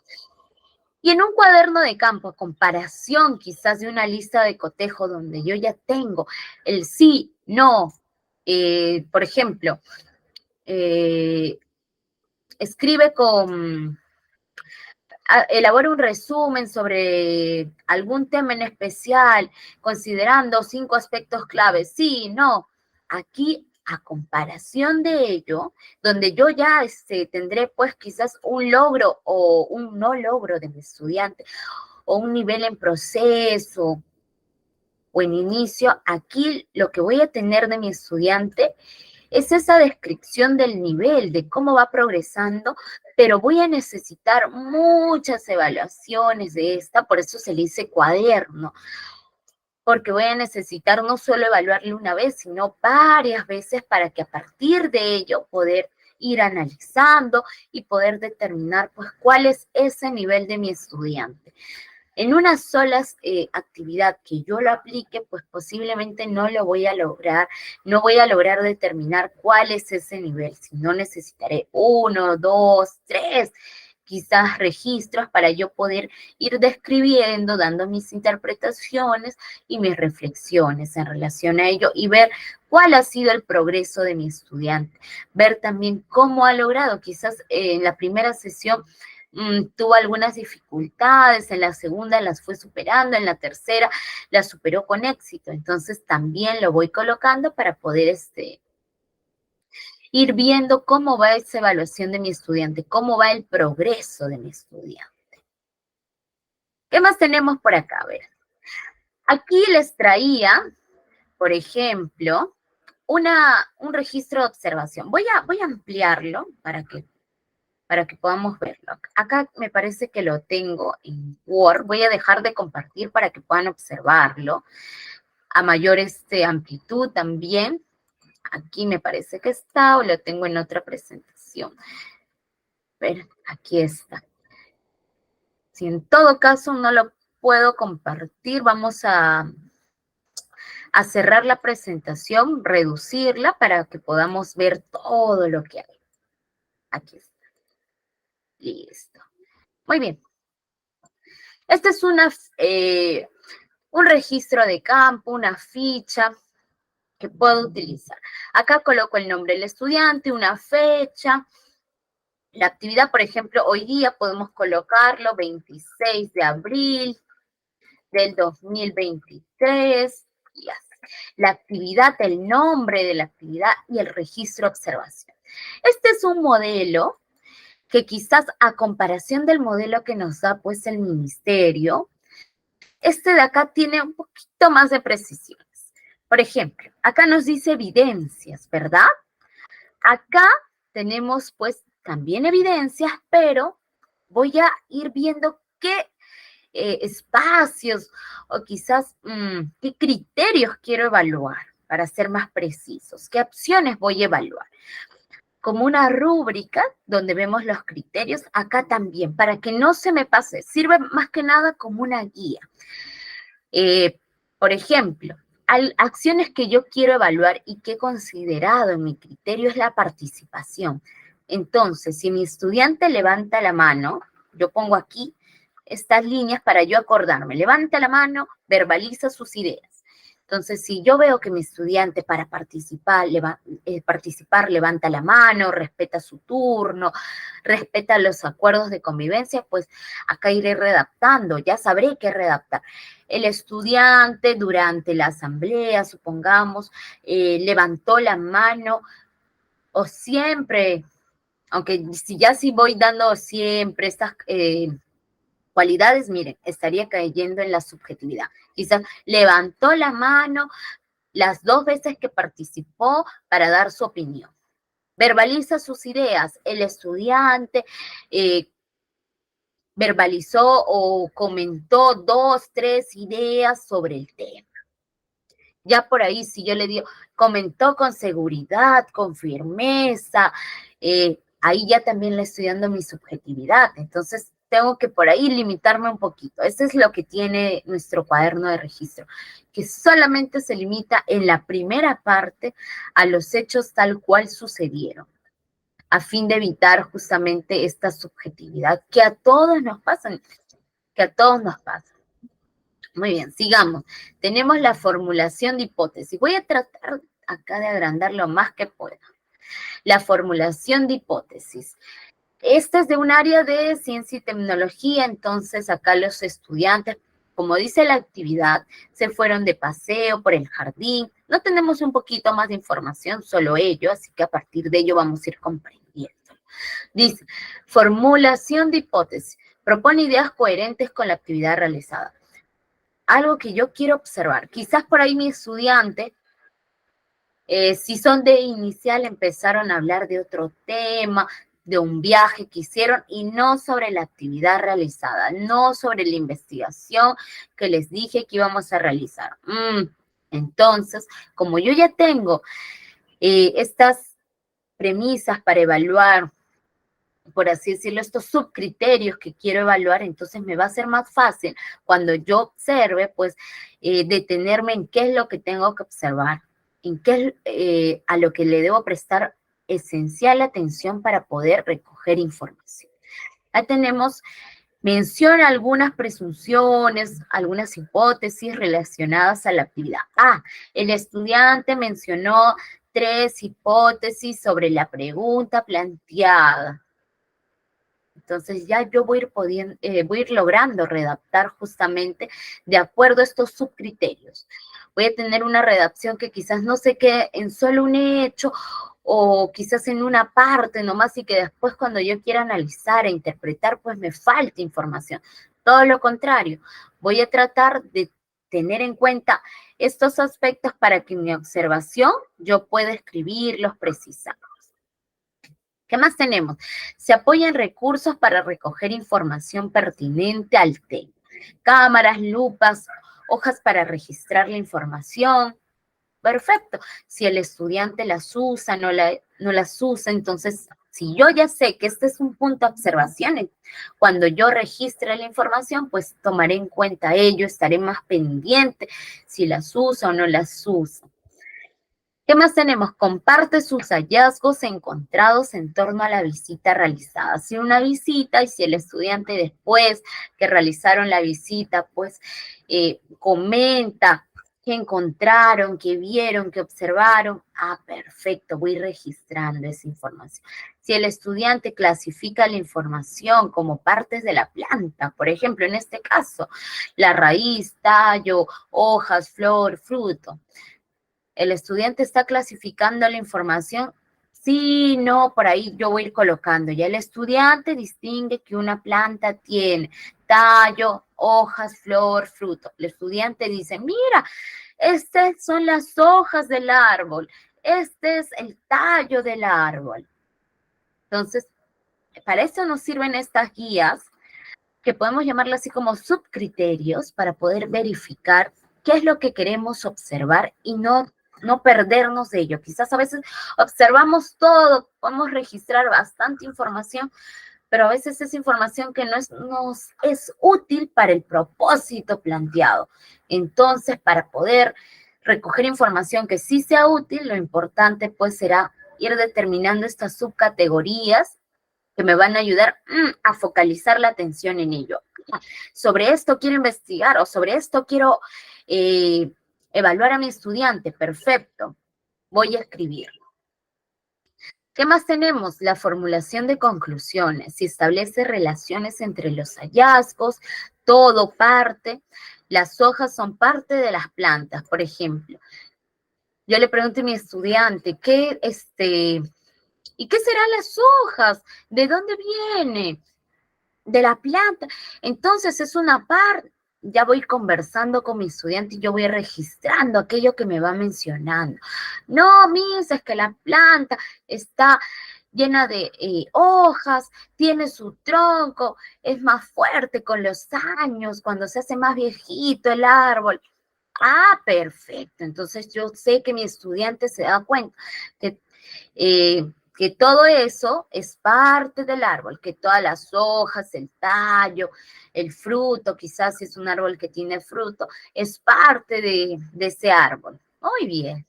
Y en un cuaderno de campo, a comparación quizás de una lista de cotejo donde yo ya tengo el sí, no, por ejemplo, escribe elabora un resumen sobre algún tema en especial, considerando 5 aspectos claves, sí, no. Aquí, a comparación de ello, donde yo ya tendré pues quizás un logro o un no logro de mi estudiante, o un nivel en proceso, o en inicio, aquí lo que voy a tener de mi estudiante es esa descripción del nivel, de cómo va progresando, pero voy a necesitar muchas evaluaciones de esta, por eso se le dice cuaderno, porque voy a necesitar no solo evaluarle una vez, sino varias veces para que a partir de ello poder ir analizando y poder determinar pues cuál es ese nivel de mi estudiante. En una sola actividad que yo lo aplique, pues posiblemente no lo voy a lograr, no voy a lograr determinar cuál es ese nivel, sino necesitaré 1, 2, 3, quizás registros para yo poder ir describiendo, dando mis interpretaciones y mis reflexiones en relación a ello y ver cuál ha sido el progreso de mi estudiante, ver también cómo ha logrado, quizás en la primera sesión tuvo algunas dificultades, en la segunda las fue superando, en la tercera las superó con éxito. Entonces también lo voy colocando para poder ir viendo cómo va esa evaluación de mi estudiante, cómo va el progreso de mi estudiante. ¿Qué más tenemos por acá? A ver, aquí les traía, por ejemplo, un registro de observación. Voy a ampliarlo para que podamos verlo. Acá me parece que lo tengo en Word. Voy a dejar de compartir para que puedan observarlo a mayor amplitud también. Aquí me parece que está o lo tengo en otra presentación. A ver, aquí está. Si en todo caso no lo puedo compartir, vamos a cerrar la presentación, reducirla para que podamos ver todo lo que hay. Aquí está. Listo. Muy bien. Este es un registro de campo, una ficha que puedo utilizar. Acá coloco el nombre del estudiante, una fecha. La actividad, por ejemplo, hoy día podemos colocarlo 26 de abril del 2023. Y así. La actividad, el nombre de la actividad y el registro de observación. Este es un modelo que quizás a comparación del modelo que nos da pues el ministerio, este de acá tiene un poquito más de precisiones. Por ejemplo, acá nos dice evidencias, ¿verdad? Acá tenemos pues también evidencias, pero voy a ir viendo qué espacios o quizás qué criterios quiero evaluar para ser más precisos, qué opciones voy a evaluar. Como una rúbrica donde vemos los criterios, acá también, para que no se me pase, sirve más que nada como una guía. Por ejemplo, hay acciones que yo quiero evaluar y que he considerado en mi criterio es la participación. Entonces, si mi estudiante levanta la mano, yo pongo aquí estas líneas para yo acordarme. Levanta la mano, verbaliza sus ideas. Entonces, si yo veo que mi estudiante para participar levanta la mano, respeta su turno, respeta los acuerdos de convivencia, pues acá iré redactando, ya sabré qué redactar. El estudiante durante la asamblea, supongamos, levantó la mano o siempre, aunque si ya sí voy dando siempre estas cualidades, miren, estaría cayendo en la subjetividad. Quizás levantó la mano las 2 veces que participó para dar su opinión. Verbaliza sus ideas. El estudiante verbalizó o comentó 2, 3 ideas sobre el tema. Ya por ahí, si yo le digo, comentó con seguridad, con firmeza, ahí ya también le estoy dando mi subjetividad. Entonces, tengo que por ahí limitarme un poquito. Eso es lo que tiene nuestro cuaderno de registro, que solamente se limita en la primera parte a los hechos tal cual sucedieron, a fin de evitar justamente esta subjetividad que a todos nos pasa, que a todos nos pasa. Muy bien, sigamos. Tenemos la formulación de hipótesis. Voy a tratar acá de agrandar lo más que pueda. La formulación de hipótesis. Esta es de un área de ciencia y tecnología, entonces acá los estudiantes, como dice la actividad, se fueron de paseo por el jardín. No tenemos un poquito más de información, solo ello, así que a partir de ello vamos a ir comprendiendo. Dice, formulación de hipótesis. Propone ideas coherentes con la actividad realizada. algo que yo quiero observar. Quizás por ahí mi estudiante, si son de inicial, empezaron a hablar de otro tema, de un viaje que hicieron y no sobre la actividad realizada, no sobre la investigación que les dije que íbamos a realizar. Entonces, como yo ya tengo estas premisas para evaluar, por así decirlo, estos subcriterios que quiero evaluar, entonces me va a ser más fácil cuando yo observe, pues, detenerme en qué es lo que tengo que observar, en qué es a lo que le debo prestar esencial atención para poder recoger información. Ya tenemos, menciona algunas presunciones, algunas hipótesis relacionadas a la actividad. El estudiante mencionó 3 hipótesis sobre la pregunta planteada. Entonces ya yo voy a ir logrando redactar justamente de acuerdo a estos subcriterios. Voy a tener una redacción que quizás no se quede en solo un hecho o quizás en una parte nomás y que después cuando yo quiera analizar e interpretar, pues me falte información. Todo lo contrario, voy a tratar de tener en cuenta estos aspectos para que en mi observación yo pueda escribirlos, precisar. ¿Qué más tenemos? Se apoyan recursos para recoger información pertinente al tema. Cámaras, lupas, hojas para registrar la información. Perfecto. Si el estudiante las usa, no las usa, entonces, si yo ya sé que este es un punto de observación, cuando yo registre la información, pues tomaré en cuenta ello, estaré más pendiente si las usa o no las usa. ¿Qué más tenemos? Comparte sus hallazgos encontrados en torno a la visita realizada. Si una visita y si el estudiante después que realizaron la visita, pues comenta qué encontraron, qué vieron, qué observaron. Perfecto, voy registrando esa información. Si el estudiante clasifica la información como partes de la planta, por ejemplo, en este caso, la raíz, tallo, hojas, flor, fruto. El estudiante está clasificando la información, sí, no, por ahí yo voy a ir colocando. Ya el estudiante distingue que una planta tiene tallo, hojas, flor, fruto. El estudiante dice, mira, estas son las hojas del árbol, este es el tallo del árbol. Entonces, para eso nos sirven estas guías, que podemos llamarlas así como subcriterios, para poder verificar qué es lo que queremos observar y no perdernos de ello. Quizás a veces observamos todo, podemos registrar bastante información, pero a veces es información que nos es útil para el propósito planteado. Entonces, para poder recoger información que sí sea útil, lo importante pues será ir determinando estas subcategorías que me van a ayudar a focalizar la atención en ello. Sobre esto quiero investigar o sobre esto quiero evaluar a mi estudiante. Perfecto, voy a escribirlo. ¿Qué más tenemos? La formulación de conclusiones. Si establece relaciones entre los hallazgos, todo parte. Las hojas son parte de las plantas, por ejemplo. Yo le pregunto a mi estudiante, ¿y qué serán las hojas? ¿De dónde viene? De la planta. Entonces es una parte, ya voy conversando con mi estudiante y yo voy registrando aquello que me va mencionando. No, Miss, es que la planta está llena de hojas, tiene su tronco, es más fuerte con los años, cuando se hace más viejito el árbol. Perfecto. Entonces yo sé que mi estudiante se da cuenta que que todo eso es parte del árbol, que todas las hojas, el tallo, el fruto, quizás si es un árbol que tiene fruto, es parte de ese árbol. Muy bien.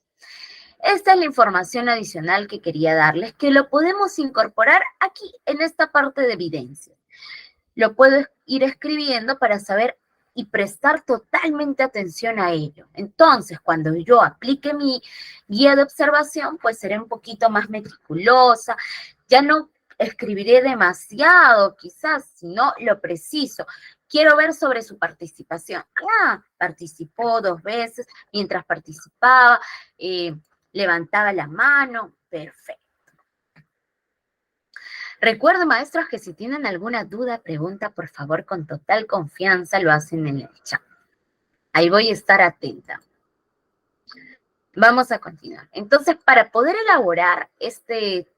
Esta es la información adicional que quería darles, que lo podemos incorporar aquí en esta parte de evidencia. Lo puedo ir escribiendo para saber y prestar totalmente atención a ello. Entonces, cuando yo aplique mi guía de observación, pues seré un poquito más meticulosa, ya no escribiré demasiado, quizás, sino lo preciso. Quiero ver sobre su participación. Participó 2 veces, mientras participaba, levantaba la mano, perfecto. Recuerden, maestros, que si tienen alguna duda, pregunta, por favor, con total confianza, lo hacen en el chat. Ahí voy a estar atenta. Vamos a continuar. Entonces, para poder elaborar este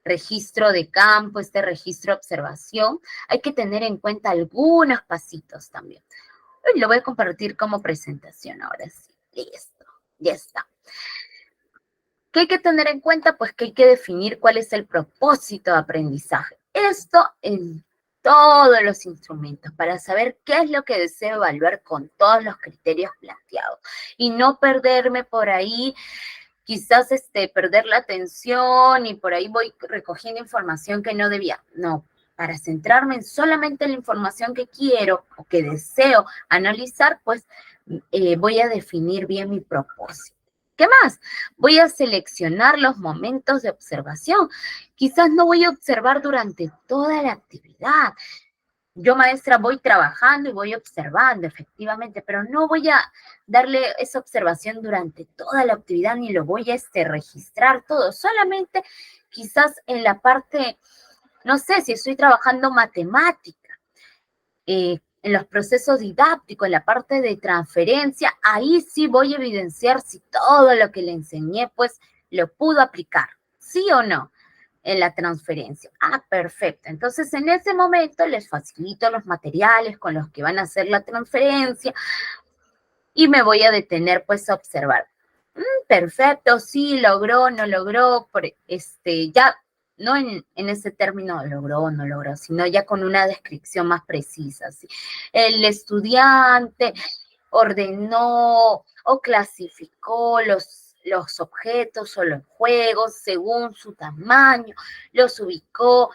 registro de campo, este registro de observación, hay que tener en cuenta algunos pasitos también. Lo voy a compartir como presentación ahora sí. Listo, ya está. ¿Qué hay que tener en cuenta? Pues que hay que definir cuál es el propósito de aprendizaje. Esto en todos los instrumentos, para saber qué es lo que deseo evaluar con todos los criterios planteados y no perderme por ahí, quizás perder la atención y por ahí voy recogiendo información que no debía. No, para centrarme en solamente la información que quiero o que deseo analizar, pues voy a definir bien mi propósito. ¿Qué más? Voy a seleccionar los momentos de observación. Quizás no voy a observar durante toda la actividad. Yo, maestra, voy trabajando y voy observando, efectivamente, pero no voy a darle esa observación durante toda la actividad ni lo voy a registrar todo. Solamente quizás en la parte, no sé, si estoy trabajando matemática, en los procesos didácticos, en la parte de transferencia, ahí sí voy a evidenciar si todo lo que le enseñé, pues, lo pudo aplicar, ¿sí o no? En la transferencia. Ah, perfecto. Entonces, en ese momento les facilito los materiales con los que van a hacer la transferencia y me voy a detener, pues, a observar. Perfecto, sí, logró, no logró, ya no en ese término logró o no logró, sino ya con una descripción más precisa. ¿Sí? El estudiante ordenó o clasificó los objetos o los juegos según su tamaño, los ubicó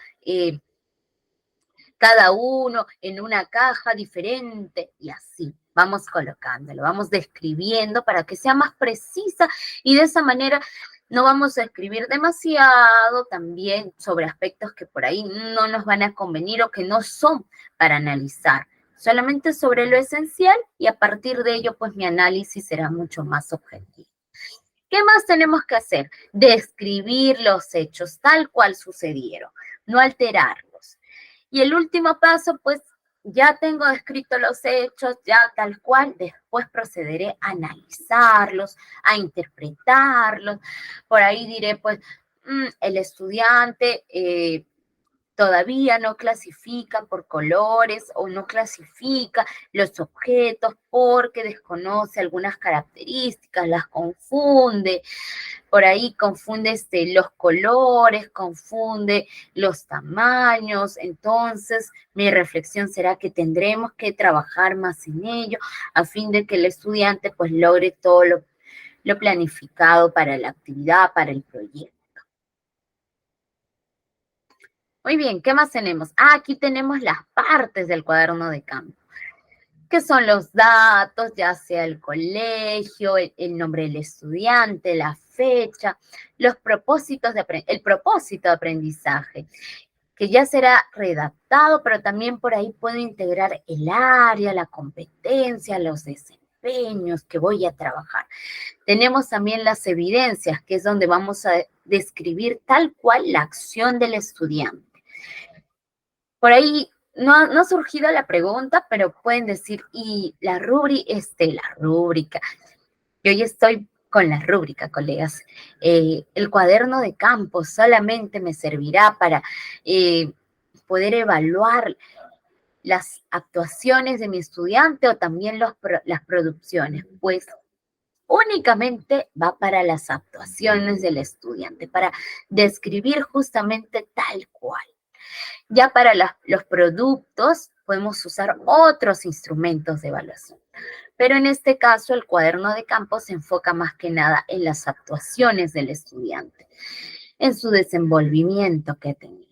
cada uno en una caja diferente y así. Vamos colocándolo, vamos describiendo para que sea más precisa y de esa manera no vamos a escribir demasiado también sobre aspectos que por ahí no nos van a convenir o que no son para analizar. Solamente sobre lo esencial y a partir de ello, pues mi análisis será mucho más objetivo. ¿Qué más tenemos que hacer? Describir los hechos tal cual sucedieron, no alterarlos. Y el último paso, pues ya tengo descrito los hechos, ya tal cual, después procederé a analizarlos, a interpretarlos. Por ahí diré, pues, el estudiante todavía no clasifica por colores o no clasifica los objetos porque desconoce algunas características, las confunde, por ahí confunde los colores, confunde los tamaños. Entonces, mi reflexión será que tendremos que trabajar más en ello a fin de que el estudiante pues logre todo lo planificado para la actividad, para el proyecto. Muy bien, ¿qué más tenemos? Aquí tenemos las partes del cuaderno de campo, que son los datos, ya sea el colegio, el nombre del estudiante, la fecha, los propósitos el propósito de aprendizaje, que ya será redactado, pero también por ahí puedo integrar el área, la competencia, los desempeños que voy a trabajar. Tenemos también las evidencias, que es donde vamos a describir tal cual la acción del estudiante. Por ahí no ha surgido la pregunta, pero pueden decir, y la rúbrica. Yo ya estoy con la rúbrica, colegas. El cuaderno de campo solamente me servirá para poder evaluar las actuaciones de mi estudiante o también las producciones, pues únicamente va para las actuaciones del estudiante, para describir justamente tal cual. Ya para los productos podemos usar otros instrumentos de evaluación. Pero en este caso el cuaderno de campo se enfoca más que nada en las actuaciones del estudiante, en su desenvolvimiento que ha tenido.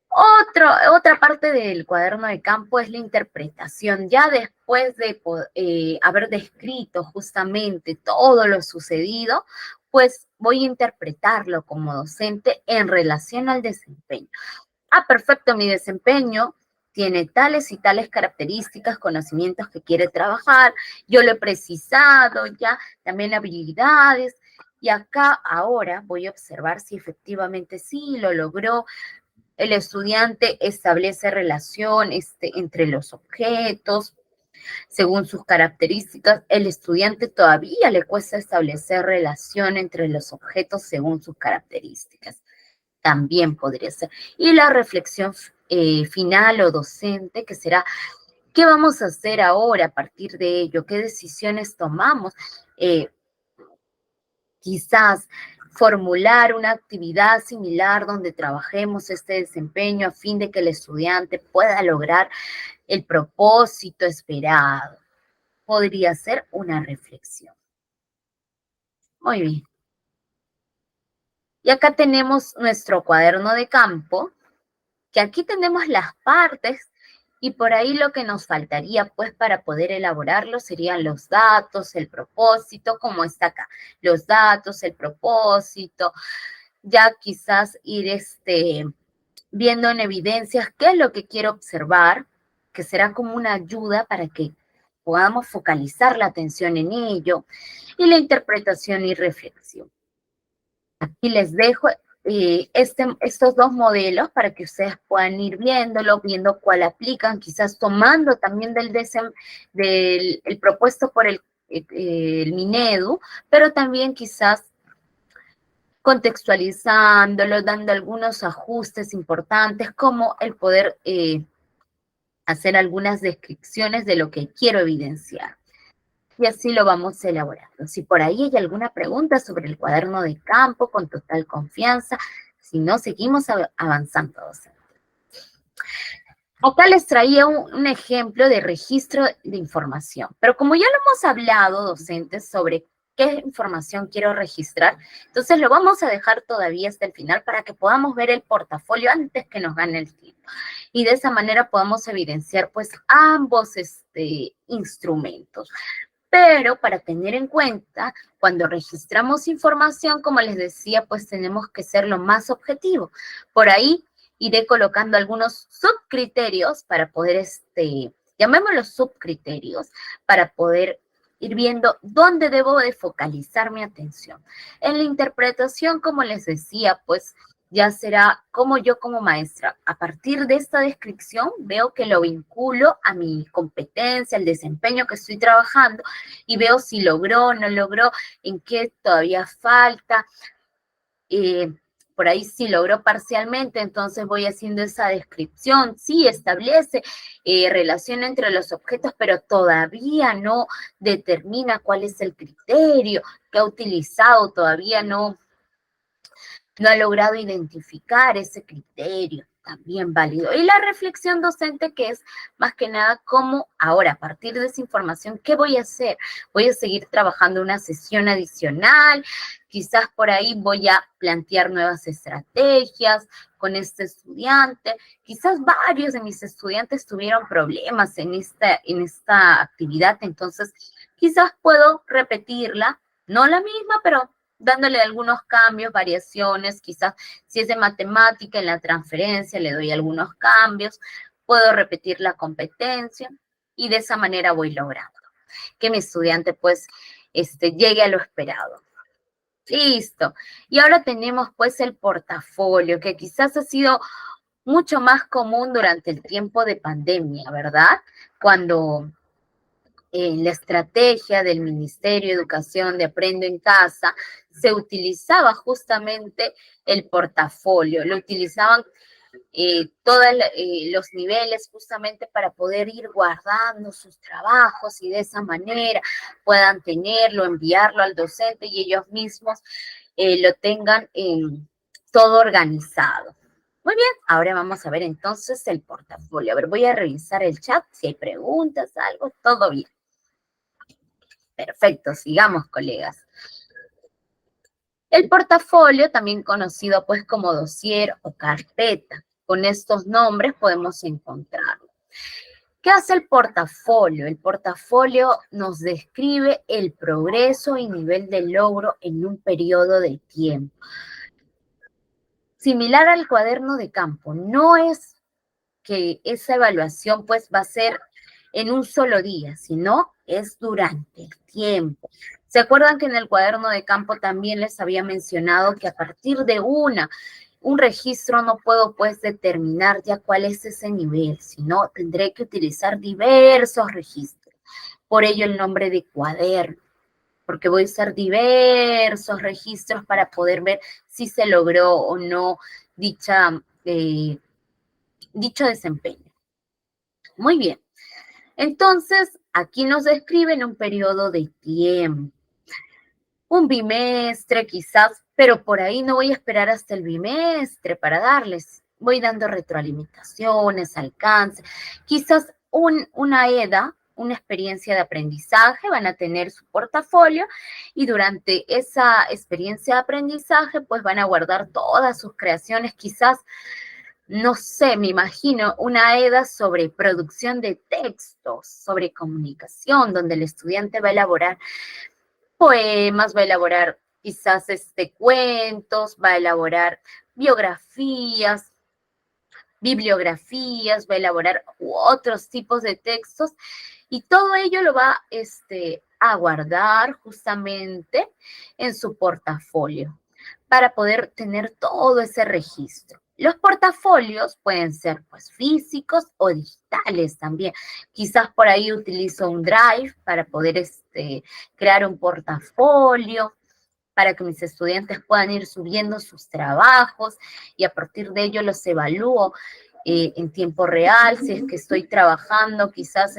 Otra parte del cuaderno de campo es la interpretación. Ya después de haber descrito justamente todo lo sucedido, pues voy a interpretarlo como docente en relación al desempeño. Perfecto, mi desempeño tiene tales y tales características, conocimientos que quiere trabajar, yo lo he precisado ya, también habilidades, y acá ahora voy a observar si efectivamente sí lo logró. El estudiante establece relación entre los objetos, Según sus características, el estudiante todavía le cuesta establecer relación entre los objetos según sus características. También podría ser. Y la reflexión final o docente, que será, ¿qué vamos a hacer ahora a partir de ello? ¿Qué decisiones tomamos? Quizás formular una actividad similar donde trabajemos este desempeño a fin de que el estudiante pueda lograr el propósito esperado. Podría ser una reflexión. Muy bien. Y acá tenemos nuestro cuaderno de campo, que aquí tenemos las partes y por ahí lo que nos faltaría pues para poder elaborarlo serían los datos, el propósito, como está acá, los datos, el propósito, ya quizás ir viendo en evidencias qué es lo que quiero observar, que será como una ayuda para que podamos focalizar la atención en ello, y la interpretación y reflexión. Aquí les dejo estos dos modelos para que ustedes puedan ir viéndolo, viendo cuál aplican, quizás tomando también del el propuesto por el Minedu, pero también quizás contextualizándolo, dando algunos ajustes importantes, como el poder hacer algunas descripciones de lo que quiero evidenciar. Y así lo vamos elaborando. Si por ahí hay alguna pregunta sobre el cuaderno de campo, con total confianza, si no, seguimos avanzando. Acá les traía un ejemplo de registro de información, pero como ya lo hemos hablado, docentes, sobre qué información quiero registrar, entonces lo vamos a dejar todavía hasta el final para que podamos ver el portafolio antes que nos gane el tiempo. Y de esa manera podamos evidenciar pues ambos instrumentos. Pero para tener en cuenta, cuando registramos información, como les decía, pues tenemos que ser lo más objetivo. Por ahí iré colocando algunos subcriterios para poder, llamémoslos subcriterios, para poder ir viendo dónde debo de focalizar mi atención. En la interpretación, como les decía, pues ya será como yo como maestra, a partir de esta descripción, veo que lo vinculo a mi competencia, al desempeño que estoy trabajando, y veo si logró, no logró, en qué todavía falta. Por ahí sí logró parcialmente, entonces voy haciendo esa descripción. Sí, establece relación entre los objetos, pero todavía no determina cuál es el criterio que ha utilizado, todavía no ha logrado identificar ese criterio, también válido. Y la reflexión docente, que es más que nada cómo ahora, a partir de esa información, ¿qué voy a hacer? Voy a seguir trabajando una sesión adicional, quizás por ahí voy a plantear nuevas estrategias con este estudiante. Quizás varios de mis estudiantes tuvieron problemas en esta actividad, entonces quizás puedo repetirla, no la misma, pero dándole algunos cambios, variaciones, quizás si es de matemática en la transferencia le doy algunos cambios, puedo repetir la competencia y de esa manera voy logrando que mi estudiante pues llegue a lo esperado. Listo. Y ahora tenemos pues el portafolio, que quizás ha sido mucho más común durante el tiempo de pandemia, ¿verdad? Cuando en la estrategia del Ministerio de Educación de Aprendo en Casa, se utilizaba justamente el portafolio, lo utilizaban todos los niveles justamente para poder ir guardando sus trabajos y de esa manera puedan tenerlo, enviarlo al docente y ellos mismos lo tengan todo organizado. Muy bien, ahora vamos a ver entonces el portafolio. A ver, voy a revisar el chat, si hay preguntas, algo, todo bien. Perfecto, sigamos, colegas. El portafolio, también conocido pues como dossier o carpeta, con estos nombres podemos encontrarlo. ¿Qué hace el portafolio? El portafolio nos describe el progreso y nivel de logro en un periodo de tiempo. Similar al cuaderno de campo, no es que esa evaluación pues va a ser en un solo día, sino es durante el tiempo. ¿Se acuerdan que en el cuaderno de campo también les había mencionado que a partir de un registro no puedo pues determinar ya cuál es ese nivel, sino tendré que utilizar diversos registros? Por ello el nombre de cuaderno, porque voy a usar diversos registros para poder ver si se logró o no dicho desempeño. Muy bien. Entonces, aquí nos describen un periodo de tiempo. Un bimestre quizás, pero por ahí no voy a esperar hasta el bimestre para darles. Voy dando retroalimentaciones, alcance, quizás una EDA, una experiencia de aprendizaje, van a tener su portafolio y durante esa experiencia de aprendizaje pues van a guardar todas sus creaciones, quizás, no sé, me imagino una EDA sobre producción de textos, sobre comunicación, donde el estudiante va a elaborar poemas, va a elaborar quizás cuentos, va a elaborar biografías, bibliografías, va a elaborar otros tipos de textos y todo ello lo va a guardar justamente en su portafolio para poder tener todo ese registro. Los portafolios pueden ser pues físicos o digitales también. Quizás por ahí utilizo un Drive para poder crear un portafolio, para que mis estudiantes puedan ir subiendo sus trabajos y a partir de ello los evalúo en tiempo real, si es que estoy trabajando quizás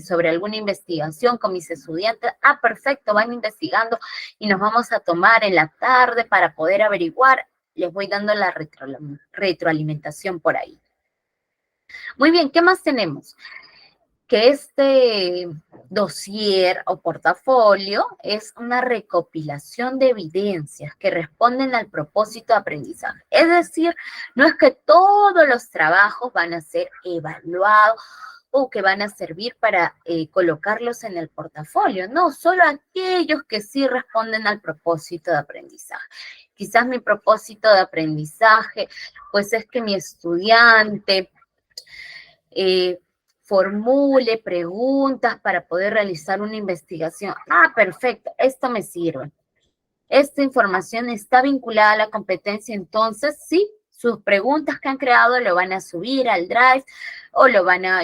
sobre alguna investigación con mis estudiantes. Ah, perfecto, van investigando y nos vamos a tomar en la tarde para poder averiguar. Les voy dando la retroalimentación por ahí. Muy bien, ¿qué más tenemos? Que este dossier o portafolio es una recopilación de evidencias que responden al propósito de aprendizaje. Es decir, no es que todos los trabajos van a ser evaluados o que van a servir para colocarlos en el portafolio. No, solo aquellos que sí responden al propósito de aprendizaje. Quizás mi propósito de aprendizaje, pues es que mi estudiante formule preguntas para poder realizar una investigación. Ah, perfecto, esto me sirve. Esta información está vinculada a la competencia, entonces sí, sus preguntas que han creado lo van a subir al Drive o lo van a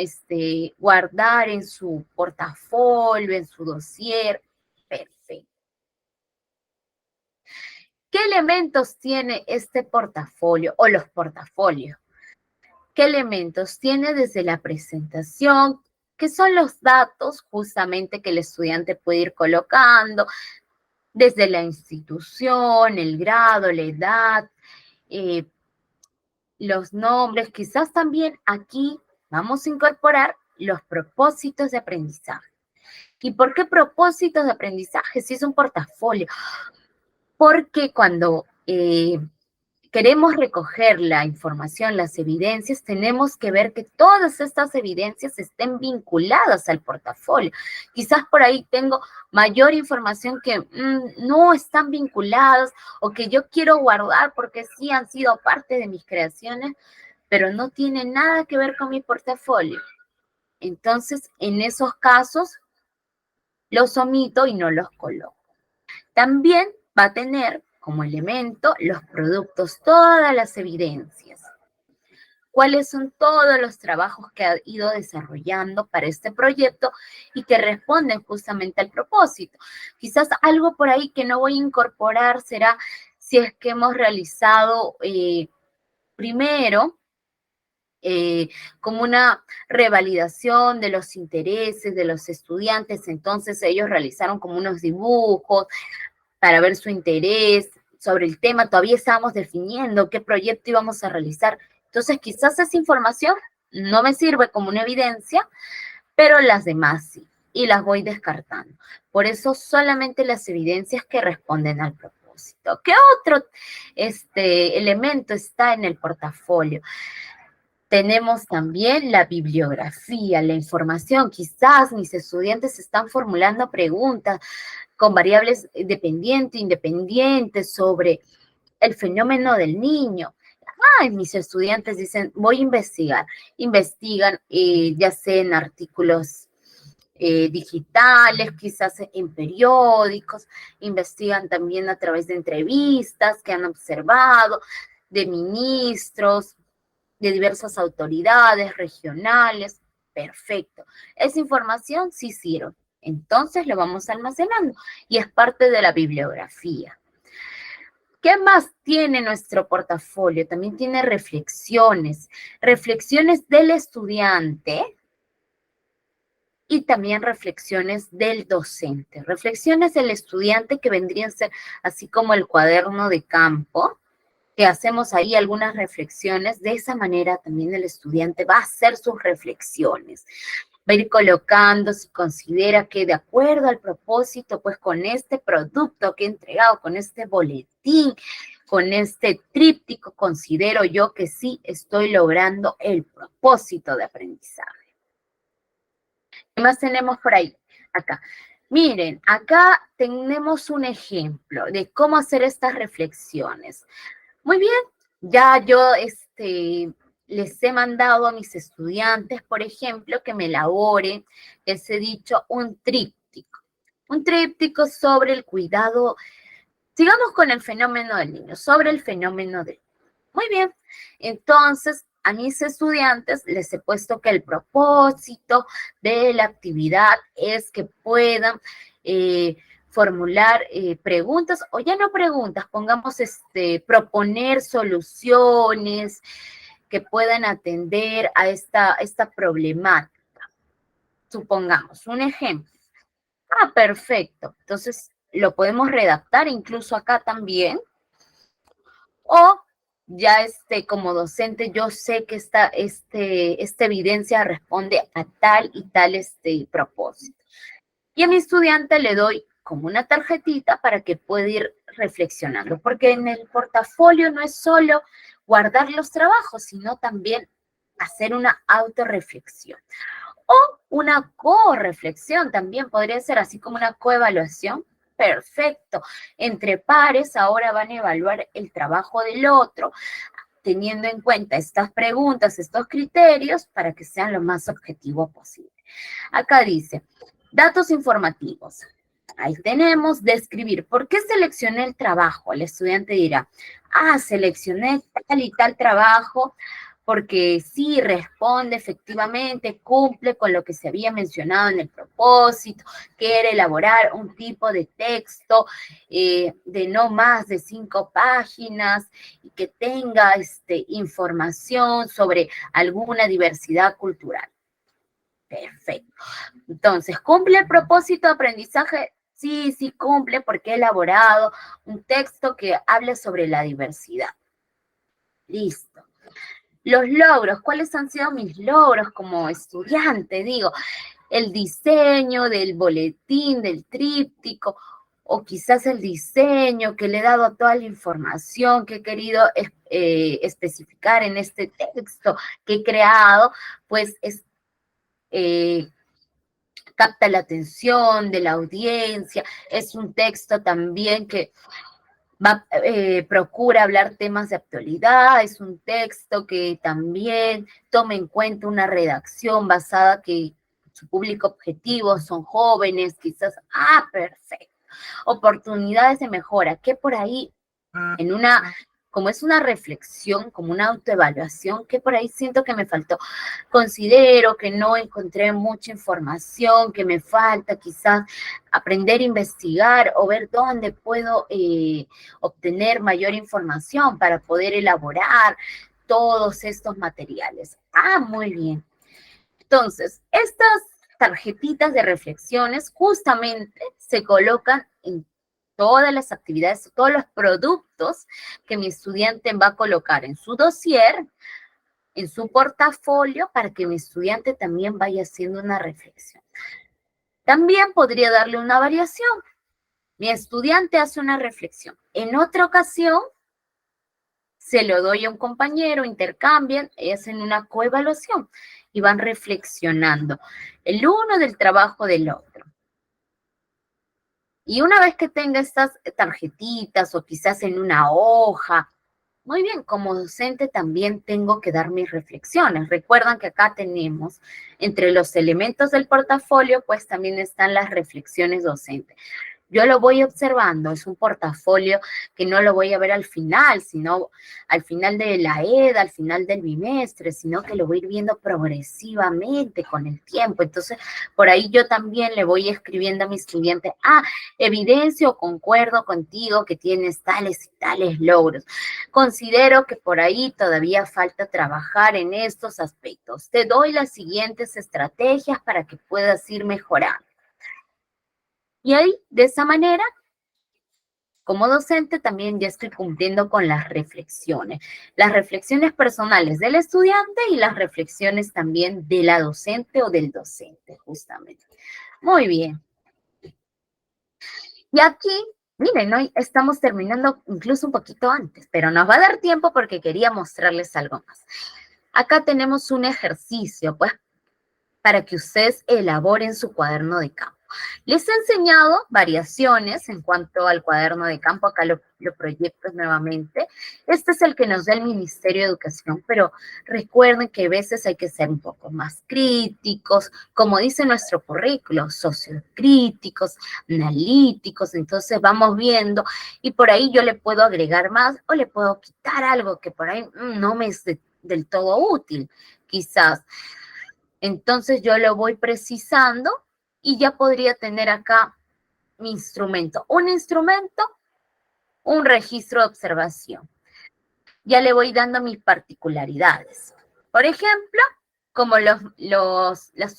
guardar en su portafolio, en su dossier. Perfecto. ¿Qué elementos tiene este portafolio o los portafolios? ¿Qué elementos tiene desde la presentación? ¿Qué son los datos justamente que el estudiante puede ir colocando? Desde la institución, el grado, la edad, los nombres. Quizás también aquí vamos a incorporar los propósitos de aprendizaje. ¿Y por qué propósitos de aprendizaje? Si es un portafolio. Porque cuando queremos recoger la información, las evidencias, tenemos que ver que todas estas evidencias estén vinculadas al portafolio. Quizás por ahí tengo mayor información que no están vinculadas o que yo quiero guardar porque sí han sido parte de mis creaciones, pero no tienen nada que ver con mi portafolio. Entonces, en esos casos, los omito y no los coloco. También va a tener como elemento los productos, todas las evidencias. ¿Cuáles son todos los trabajos que ha ido desarrollando para este proyecto y que responden justamente al propósito? Quizás algo por ahí que no voy a incorporar será si es que hemos realizado primero como una revalidación de los intereses de los estudiantes, entonces ellos realizaron como unos dibujos, para ver su interés sobre el tema. Todavía estábamos definiendo qué proyecto íbamos a realizar. Entonces, quizás esa información no me sirve como una evidencia, pero las demás sí, y las voy descartando. Por eso, solamente las evidencias que responden al propósito. ¿Qué otro elemento está en el portafolio? Tenemos también la bibliografía, la información. Quizás mis estudiantes están formulando preguntas con variables dependientes, independientes sobre el fenómeno del niño. Ay, mis estudiantes dicen, voy a investigar. Investigan ya sea en artículos digitales, quizás en periódicos, investigan también a través de entrevistas que han observado, de ministros, de diversas autoridades regionales. Perfecto. Esa información sí sirve. Entonces lo vamos almacenando y es parte de la bibliografía. ¿Qué más tiene nuestro portafolio? También tiene reflexiones del estudiante y también reflexiones del docente. Reflexiones del estudiante que vendrían a ser así como el cuaderno de campo, que hacemos ahí algunas reflexiones. De esa manera también el estudiante va a hacer sus reflexiones. Va a ir colocando si considera que de acuerdo al propósito, pues con este producto que he entregado, con este boletín, con este tríptico, considero yo que sí estoy logrando el propósito de aprendizaje. ¿Qué más tenemos por ahí? Acá. Miren, acá tenemos un ejemplo de cómo hacer estas reflexiones. Muy bien, ya yo les he mandado a mis estudiantes, por ejemplo, que me elaboren, les he dicho, un tríptico sobre el cuidado, sigamos con el fenómeno del niño, sobre el fenómeno del niño. Muy bien, entonces a mis estudiantes les he puesto que el propósito de la actividad es que puedan formular preguntas, o ya no preguntas, pongamos proponer soluciones que puedan atender a esta problemática. Supongamos un ejemplo. Ah, perfecto. Entonces lo podemos redactar incluso acá también. O ya como docente yo sé que esta evidencia responde a tal y tal propósito. Y a mi estudiante le doy como una tarjetita para que pueda ir reflexionando, porque en el portafolio no es solo guardar los trabajos, sino también hacer una autorreflexión. O una co-reflexión también podría ser, así como una coevaluación. Perfecto. Entre pares ahora van a evaluar el trabajo del otro, teniendo en cuenta estas preguntas, estos criterios, para que sean lo más objetivo posible. Acá dice, datos informativos. Ahí tenemos, describir. ¿Por qué seleccioné el trabajo? El estudiante dirá, seleccioné tal y tal trabajo porque sí responde efectivamente, cumple con lo que se había mencionado en el propósito, que era elaborar un tipo de texto de no más de 5 páginas y que tenga información sobre alguna diversidad cultural. Perfecto. Entonces, ¿cumple el propósito de aprendizaje? Sí, sí cumple porque he elaborado un texto que hable sobre la diversidad. Listo. Los logros, ¿cuáles han sido mis logros como estudiante? Digo, el diseño del boletín, del tríptico, o quizás el diseño que le he dado toda la información que he querido especificar en este texto que he creado, pues capta la atención de la audiencia. Es un texto también que procura hablar temas de actualidad, es un texto que también toma en cuenta una redacción basada que su público objetivo son jóvenes, quizás, perfecto. Oportunidades de mejora, que por ahí como es una reflexión, como una autoevaluación, que por ahí siento que me faltó. Considero que no encontré mucha información, que me falta quizás aprender a investigar o ver dónde puedo obtener mayor información para poder elaborar todos estos materiales. Muy bien. Entonces, estas tarjetitas de reflexiones justamente se colocan en todas las actividades, todos los productos que mi estudiante va a colocar en su dossier, en su portafolio, para que mi estudiante también vaya haciendo una reflexión. También podría darle una variación. Mi estudiante hace una reflexión. En otra ocasión, se lo doy a un compañero, intercambian, y hacen una coevaluación y van reflexionando el uno del trabajo del otro. Y una vez que tenga estas tarjetitas o quizás en una hoja, muy bien, como docente también tengo que dar mis reflexiones. Recuerdan que acá tenemos, entre los elementos del portafolio, pues también están las reflexiones docentes. yo lo voy observando, es un portafolio que no lo voy a ver al final, sino al final de la EDA, al final del bimestre, sino que lo voy a ir viendo progresivamente con el tiempo. Entonces, por ahí yo también le voy escribiendo a mi estudiante, evidencio o concuerdo contigo que tienes tales y tales logros. Considero que por ahí todavía falta trabajar en estos aspectos. Te doy las siguientes estrategias para que puedas ir mejorando. Y ahí, de esa manera, como docente también ya estoy cumpliendo con las reflexiones personales del estudiante y las reflexiones también de la docente o del docente, justamente. Muy bien. Y aquí, miren, hoy estamos terminando incluso un poquito antes, pero nos va a dar tiempo porque quería mostrarles algo más. Acá tenemos un ejercicio, pues, para que ustedes elaboren su cuaderno de campo. Les he enseñado variaciones en cuanto al cuaderno de campo, acá lo proyecto nuevamente. Este es el que nos da el Ministerio de Educación, pero recuerden que a veces hay que ser un poco más críticos, como dice nuestro currículo, sociocríticos, analíticos, entonces vamos viendo y por ahí yo le puedo agregar más o le puedo quitar algo que por ahí no me es del todo útil, quizás. Entonces yo lo voy precisando y ya podría tener acá mi instrumento. Un instrumento, un registro de observación. Ya le voy dando mis particularidades. Por ejemplo, como las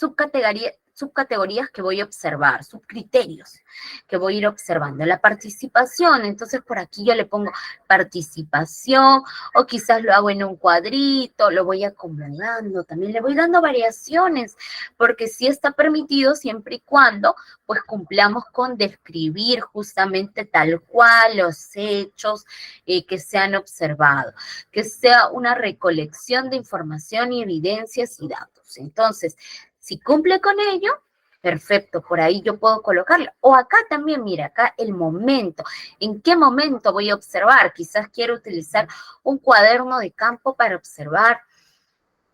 subcategorías que voy a observar, subcriterios que voy a ir observando. La participación, entonces por aquí yo le pongo participación o quizás lo hago en un cuadrito, lo voy acomodando, también le voy dando variaciones, porque sí está permitido siempre y cuando pues cumplamos con describir justamente tal cual los hechos que se han observado, que sea una recolección de información y evidencias y datos. Entonces, si cumple con ello, perfecto, por ahí yo puedo colocarlo. O acá también, mira, acá el momento. ¿En qué momento voy a observar? Quizás quiero utilizar un cuaderno de campo para observar,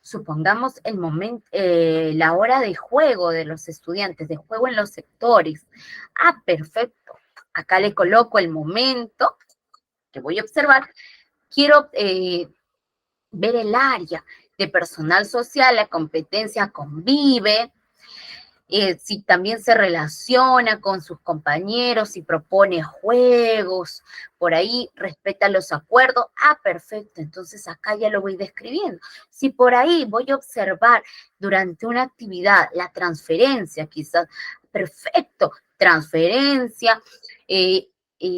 supongamos, el momento, la hora de juego de los estudiantes, de juego en los sectores. Perfecto. Acá le coloco el momento que voy a observar. Quiero ver el área de personal social, la competencia convive, si también se relaciona con sus compañeros, si propone juegos, por ahí respeta los acuerdos. Perfecto, entonces acá ya lo voy describiendo. Si por ahí voy a observar durante una actividad la transferencia, quizás, perfecto, transferencia,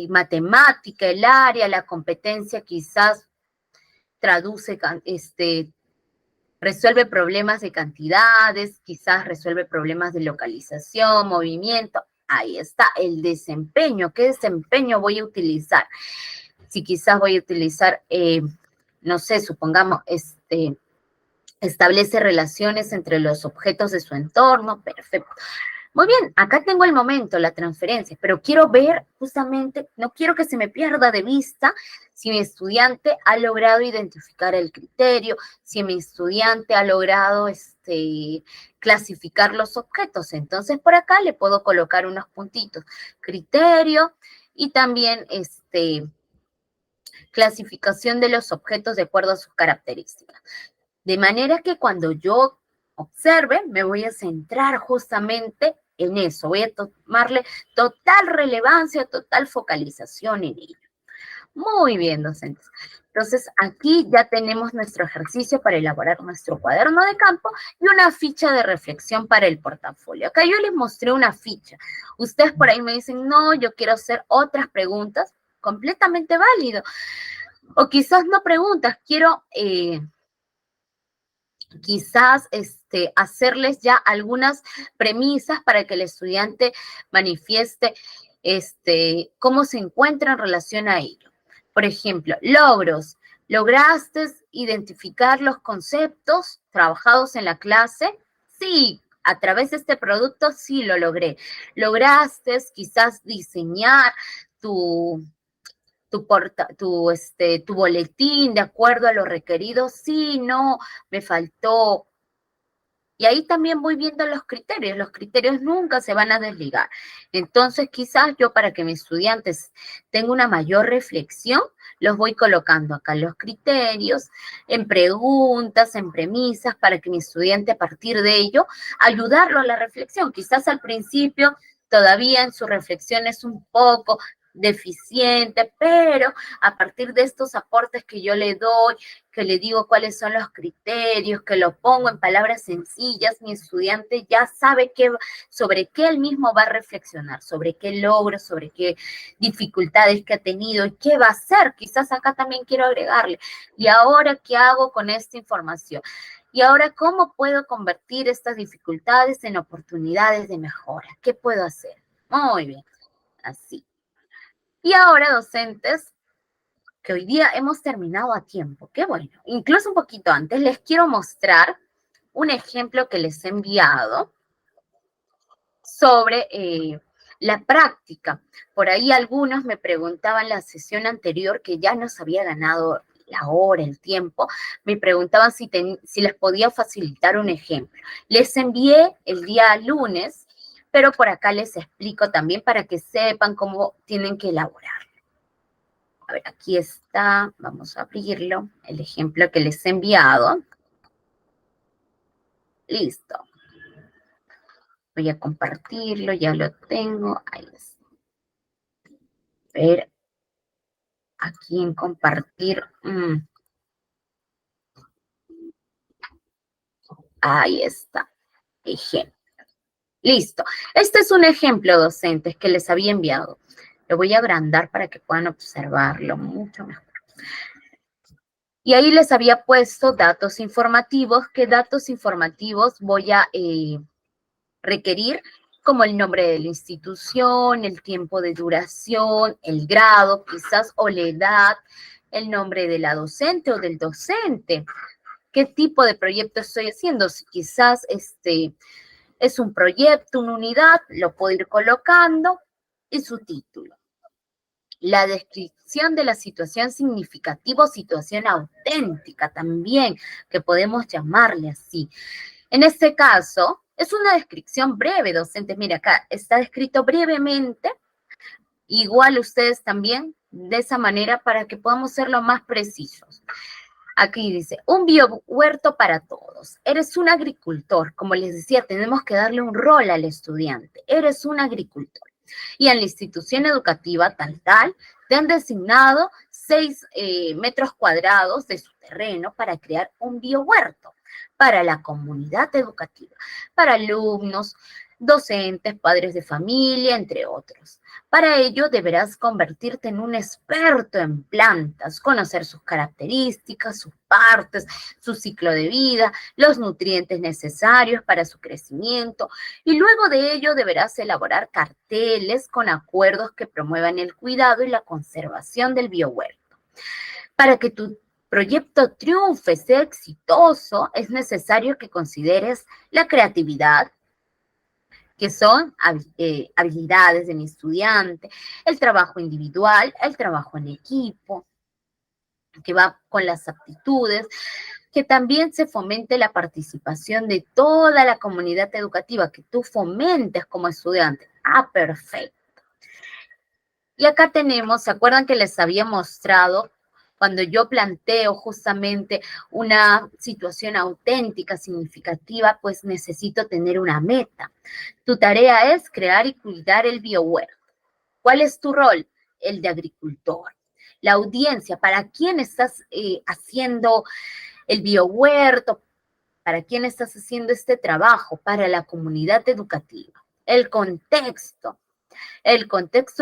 matemática, el área, la competencia quizás traduce, resuelve problemas de cantidades, quizás resuelve problemas de localización, movimiento. Ahí está el desempeño. ¿Qué desempeño voy a utilizar? Si quizás voy a utilizar, no sé, supongamos, establece relaciones entre los objetos de su entorno, perfecto. Muy bien, acá tengo el momento, la transferencia, pero quiero ver justamente, no quiero que se me pierda de vista si mi estudiante ha logrado identificar el criterio, si mi estudiante ha logrado clasificar los objetos. Entonces, por acá le puedo colocar unos puntitos, criterio y también clasificación de los objetos de acuerdo a sus características. De manera que cuando yo observe, me voy a centrar justamente en eso. Voy a tomarle total relevancia, total focalización en ello. Muy bien, docentes. Entonces, aquí ya tenemos nuestro ejercicio para elaborar nuestro cuaderno de campo y una ficha de reflexión para el portafolio. Acá yo les mostré una ficha. Ustedes por ahí me dicen, no, yo quiero hacer otras preguntas, completamente válido. O quizás no preguntas, quiero quizás hacerles ya algunas premisas para que el estudiante manifieste cómo se encuentra en relación a ello. Por ejemplo, logros. ¿Lograste identificar los conceptos trabajados en la clase? Sí, a través de este producto sí lo logré. ¿Lograste quizás diseñar tu tu boletín de acuerdo a lo requerido? Sí, no, me faltó Y ahí también voy viendo los criterios nunca se van a desligar. Entonces, quizás yo para que mis estudiantes tengan una mayor reflexión, los voy colocando acá los criterios, en preguntas, en premisas, para que mi estudiante a partir de ello, ayudarlo a la reflexión. Quizás al principio todavía en su reflexión es un poco deficiente, pero a partir de estos aportes que yo le doy, que le digo cuáles son los criterios, que lo pongo en palabras sencillas, mi estudiante ya sabe sobre qué él mismo va a reflexionar, sobre qué logros, sobre qué dificultades que ha tenido y qué va a hacer. Quizás acá también quiero agregarle, ¿y ahora qué hago con esta información? Y ahora, ¿cómo puedo convertir estas dificultades en oportunidades de mejora? ¿Qué puedo hacer? Muy bien, así. Y ahora, docentes, que hoy día hemos terminado a tiempo, qué bueno, incluso un poquito antes, les quiero mostrar un ejemplo que les he enviado sobre la práctica. Por ahí algunos me preguntaban la sesión anterior, que ya nos había ganado la hora, el tiempo, me preguntaban si les podía facilitar un ejemplo. Les envié el día lunes, pero por acá les explico también para que sepan cómo tienen que elaborar. A ver, aquí está, vamos a abrirlo, el ejemplo que les he enviado. Listo. Voy a compartirlo, ya lo tengo. Ahí está. A ver, aquí en compartir. Ahí está. Ejemplo. Listo. Este es un ejemplo, docentes, que les había enviado. Lo voy a agrandar para que puedan observarlo mucho mejor. Y ahí les había puesto datos informativos. ¿Qué datos informativos voy a requerir? Como el nombre de la institución, el tiempo de duración, el grado quizás o la edad, el nombre de la docente o del docente. ¿Qué tipo de proyecto estoy haciendo? Si quizás es un proyecto, una unidad, lo puedo ir colocando y su título. La descripción de la situación significativa o situación auténtica también, que podemos llamarle así. En este caso, es una descripción breve, docentes. Mira, acá está descrito brevemente. Igual ustedes también, de esa manera, para que podamos ser lo más precisos. Aquí dice, un biohuerto para todos. Eres un agricultor. Como les decía, tenemos que darle un rol al estudiante. Eres un agricultor. Y en la institución educativa tal, te han designado 6 metros cuadrados de su terreno para crear un biohuerto para la comunidad educativa, para alumnos, docentes, padres de familia, entre otros. Para ello deberás convertirte en un experto en plantas, conocer sus características, sus partes, su ciclo de vida, los nutrientes necesarios para su crecimiento, y luego de ello deberás elaborar carteles con acuerdos que promuevan el cuidado y la conservación del biohuerto. Para que tu proyecto triunfe, sea exitoso, es necesario que consideres la creatividad, que son habilidades de mi estudiante, el trabajo individual, el trabajo en equipo, que va con las aptitudes, que también se fomente la participación de toda la comunidad educativa, que tú fomentes como estudiante. Ah, perfecto. Y acá tenemos, ¿se acuerdan que les había mostrado cuando yo planteo justamente una situación auténtica, significativa? Pues necesito tener una meta. Tu tarea es crear y cuidar el biohuerto. ¿Cuál es tu rol? El de agricultor. La audiencia, ¿para quién estás haciendo el biohuerto? ¿Para quién estás haciendo este trabajo? Para la comunidad educativa. El contexto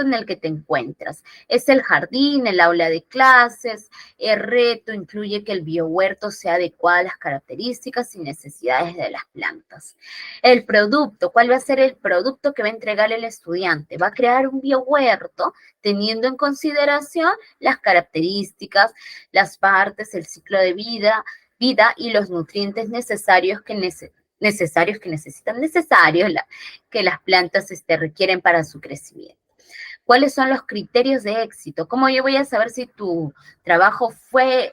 en el que te encuentras. Es el jardín, el aula de clases. El reto incluye que el biohuerto sea adecuado a las características y necesidades de las plantas. El producto, ¿cuál va a ser el producto que va a entregar el estudiante? Va a crear un biohuerto teniendo en consideración las características, las partes, el ciclo de vida y los nutrientes necesarios que que las plantas requieren para su crecimiento. ¿Cuáles son los criterios de éxito? ¿Cómo yo voy a saber si tu trabajo fue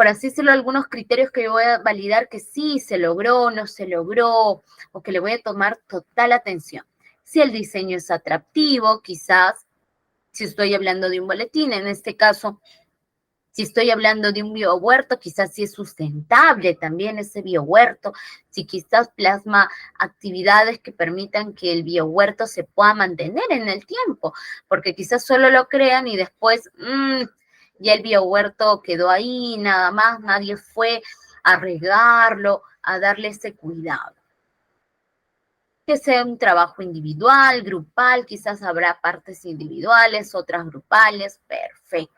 por así decirlo, algunos criterios que yo voy a validar que sí se logró, no se logró, o que le voy a tomar total atención. Si el diseño es atractivo, quizás, si estoy hablando de un boletín, en este caso, si estoy hablando de un biohuerto, quizás sí es sustentable también ese biohuerto, si quizás plasma actividades que permitan que el biohuerto se pueda mantener en el tiempo, porque quizás solo lo crean y después ya el biohuerto quedó ahí, nada más, nadie fue a regarlo, a darle ese cuidado. Que sea un trabajo individual, grupal, quizás habrá partes individuales, otras grupales, perfecto.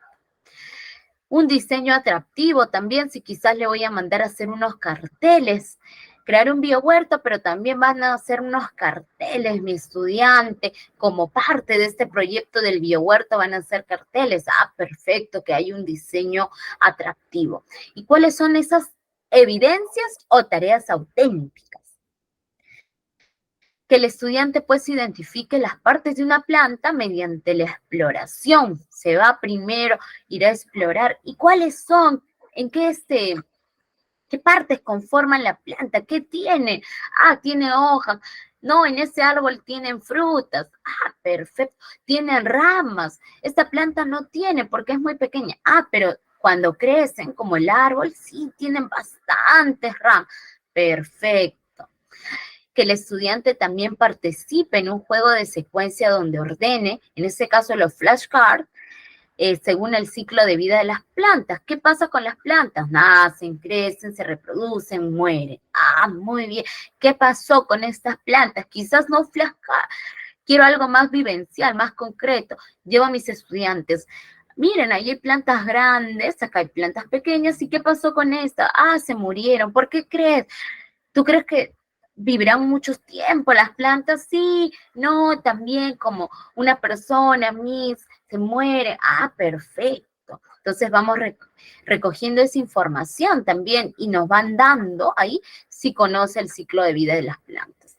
Un diseño atractivo también, si quizás le voy a mandar a hacer unos carteles, crear un biohuerto, pero también van a hacer unos carteles, mi estudiante, como parte de este proyecto del biohuerto van a hacer carteles. Ah, perfecto, que hay un diseño atractivo. ¿Y cuáles son esas evidencias o tareas auténticas? Que el estudiante pues identifique las partes de una planta mediante la exploración. Se va primero, irá a explorar. ¿Y cuáles son? ¿En qué partes conforman la planta? ¿Qué tiene? Ah, tiene hojas. No, en ese árbol tienen frutas. Ah, perfecto. Tienen ramas. Esta planta no tiene porque es muy pequeña. Ah, pero cuando crecen como el árbol, sí, tienen bastantes ramas. Perfecto. Que el estudiante también participe en un juego de secuencia donde ordene, en este caso los flashcards, según el ciclo de vida de las plantas. ¿Qué pasa con las plantas? Nacen, crecen, se reproducen, mueren. Ah, muy bien. ¿Qué pasó con estas plantas? Quizás no flashcard. Quiero algo más vivencial, más concreto. Llevo a mis estudiantes. Miren, ahí hay plantas grandes, acá hay plantas pequeñas. ¿Y qué pasó con esta? Ah, se murieron. ¿Por qué crees? ¿Tú crees que vivirán mucho tiempo las plantas? Sí, no, también como una persona, se muere. Ah, perfecto. Entonces vamos recogiendo esa información también y nos van dando ahí si conoce el ciclo de vida de las plantas.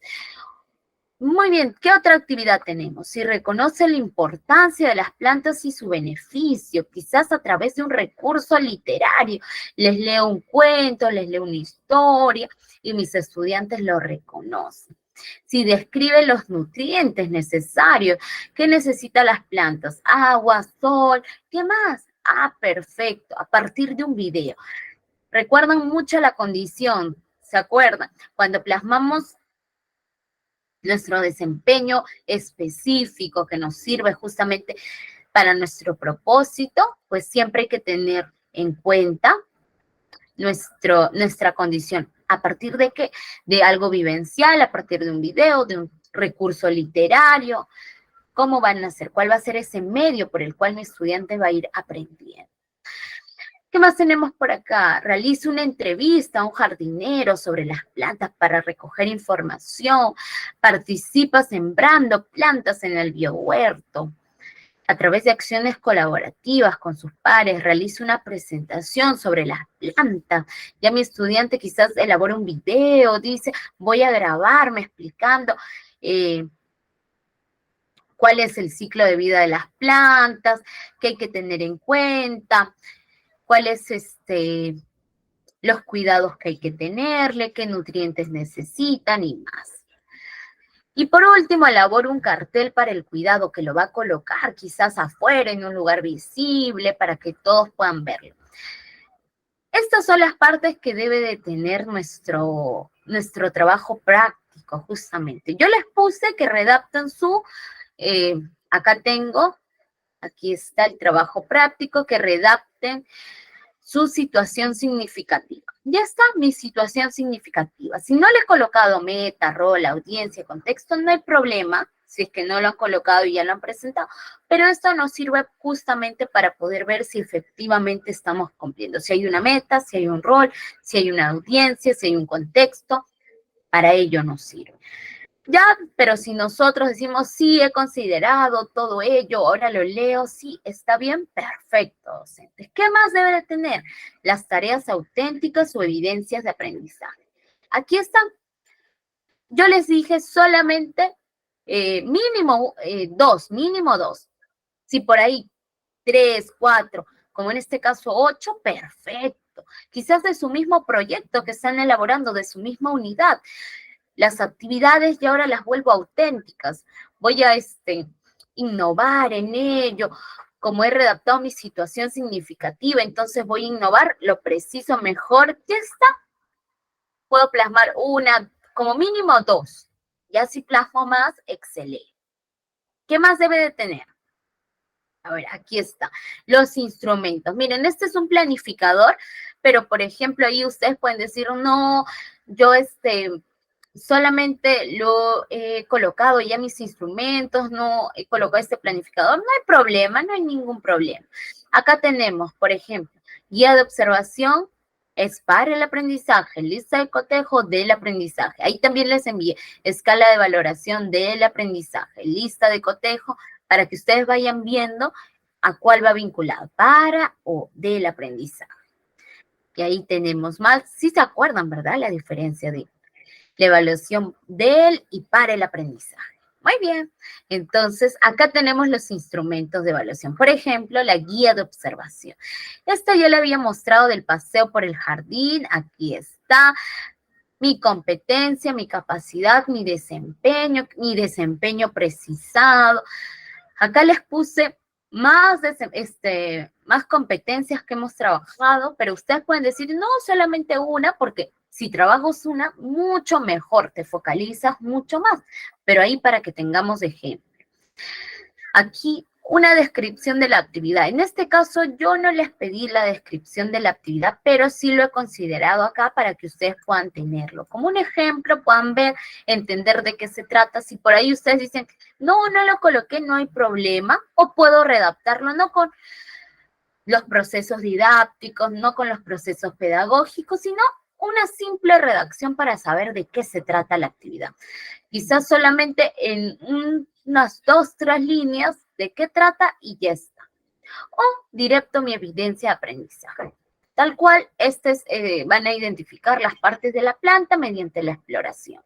Muy bien, ¿qué otra actividad tenemos? Si reconoce la importancia de las plantas y su beneficio, quizás a través de un recurso literario. Les leo un cuento, les leo una historia y mis estudiantes lo reconocen. Si describe los nutrientes necesarios, ¿qué necesitan las plantas? Agua, sol, ¿qué más? Ah, perfecto, a partir de un video. Recuerdan mucho la condición, ¿se acuerdan? Cuando plasmamos nuestro desempeño específico que nos sirve justamente para nuestro propósito, pues siempre hay que tener en cuenta nuestra condición. ¿A partir de qué? De algo vivencial, a partir de un video, de un recurso literario. ¿Cómo van a hacer? ¿Cuál va a ser ese medio por el cual mi estudiante va a ir aprendiendo? ¿Qué más tenemos por acá? Realiza una entrevista a un jardinero sobre las plantas para recoger información. Participa sembrando plantas en el biohuerto. A través de acciones colaborativas con sus pares, realiza una presentación sobre las plantas. Ya mi estudiante quizás elabora un video, dice, voy a grabarme explicando cuál es el ciclo de vida de las plantas, qué hay que tener en cuenta, cuáles los cuidados que hay que tenerle, qué nutrientes necesitan y más. Y por último, elaboro un cartel para el cuidado que lo va a colocar quizás afuera, en un lugar visible, para que todos puedan verlo. Estas son las partes que debe de tener nuestro trabajo práctico, justamente. Yo les puse que redacten acá tengo, aquí está el trabajo práctico, que redacten su situación significativa. Ya está mi situación significativa. Si no le he colocado meta, rol, audiencia, contexto, no hay problema, si es que no lo han colocado y ya lo han presentado, pero esto nos sirve justamente para poder ver si efectivamente estamos cumpliendo, si hay una meta, si hay un rol, si hay una audiencia, si hay un contexto, para ello nos sirve. Ya, pero si nosotros decimos, sí, he considerado todo ello, ahora lo leo, sí, está bien, perfecto, docentes. ¿Qué más debe de tener? Las tareas auténticas o evidencias de aprendizaje. Aquí están. Yo les dije solamente mínimo dos. Si por ahí 3, 4, como en este caso 8, perfecto. proyecto, quizás de su mismo proyecto que están elaborando, de su misma unidad. Las actividades y ahora las vuelvo auténticas. Voy a innovar en ello. Como he redactado mi situación significativa, entonces voy a innovar lo preciso, mejor. Ya está. Puedo plasmar una, como mínimo dos. Ya si plasmo más, excelente. ¿Qué más debe de tener? A ver, aquí está. Los instrumentos. Miren, este es un planificador, pero por ejemplo, ahí ustedes pueden decir, no, yo solamente lo he colocado ya mis instrumentos, no he colocado este planificador. No hay problema, no hay ningún problema. Acá tenemos, por ejemplo, guía de observación, es para el aprendizaje, lista de cotejo del aprendizaje. Ahí también les envié escala de valoración del aprendizaje, lista de cotejo, para que ustedes vayan viendo a cuál va vinculado, para o del aprendizaje. Y ahí tenemos más, si se acuerdan, ¿verdad? La diferencia de la evaluación del y para el aprendizaje. Muy bien. Entonces, acá tenemos los instrumentos de evaluación. Por ejemplo, la guía de observación. Esta ya le había mostrado del paseo por el jardín. Aquí está. Mi competencia, mi capacidad, mi desempeño precisado. Acá les puse más competencias que hemos trabajado, pero ustedes pueden decir, no, solamente una, porque si trabajas una, mucho mejor, te focalizas mucho más, pero ahí para que tengamos ejemplo. Aquí una descripción de la actividad. En este caso yo no les pedí la descripción de la actividad, pero sí lo he considerado acá para que ustedes puedan tenerlo. Como un ejemplo, puedan ver, entender de qué se trata. Si por ahí ustedes dicen, no lo coloqué, no hay problema, o puedo redactarlo, no con los procesos didácticos, no con los procesos pedagógicos, sino una simple redacción para saber de qué se trata la actividad. Quizás solamente en unas 2, 3 líneas de qué trata y ya está. O directo mi evidencia de aprendizaje. Tal cual, van a identificar las partes de la planta mediante la exploración.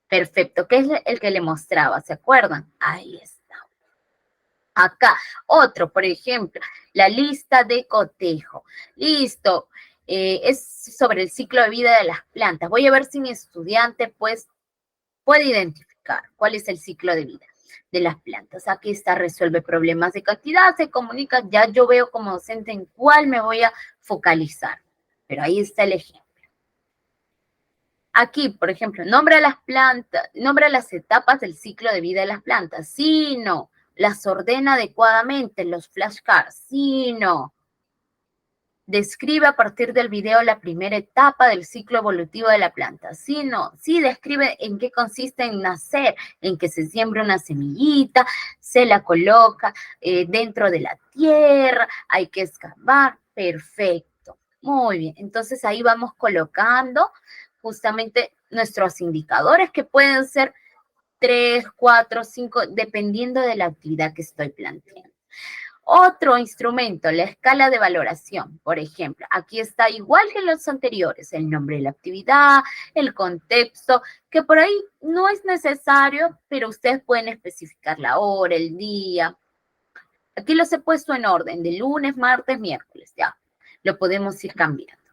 Perfecto, que es el que le mostraba, ¿se acuerdan? Ahí está. Acá, otro, por ejemplo, la lista de cotejo. Listo, es sobre el ciclo de vida de las plantas. Voy a ver si mi estudiante, pues, puede identificar cuál es el ciclo de vida de las plantas. Aquí está, resuelve problemas de cantidad, se comunica, ya yo veo como docente en cuál me voy a focalizar. Pero ahí está el ejemplo. Aquí, por ejemplo, nombra las etapas del ciclo de vida de las plantas. Sí, no. Las ordena adecuadamente, los flashcards. Sí, no. Describe a partir del video la primera etapa del ciclo evolutivo de la planta. Sí, no. Sí, describe en qué consiste en nacer, en que se siembra una semillita, se la coloca dentro de la tierra, hay que escarbar. Perfecto. Muy bien. Entonces ahí vamos colocando justamente nuestros indicadores que pueden ser 3, 4, 5, dependiendo de la actividad que estoy planteando. Otro instrumento, la escala de valoración. Por ejemplo, aquí está igual que los anteriores, el nombre de la actividad, el contexto, que por ahí no es necesario, pero ustedes pueden especificar la hora, el día. Aquí los he puesto en orden, de lunes, martes, miércoles, ya. Lo podemos ir cambiando.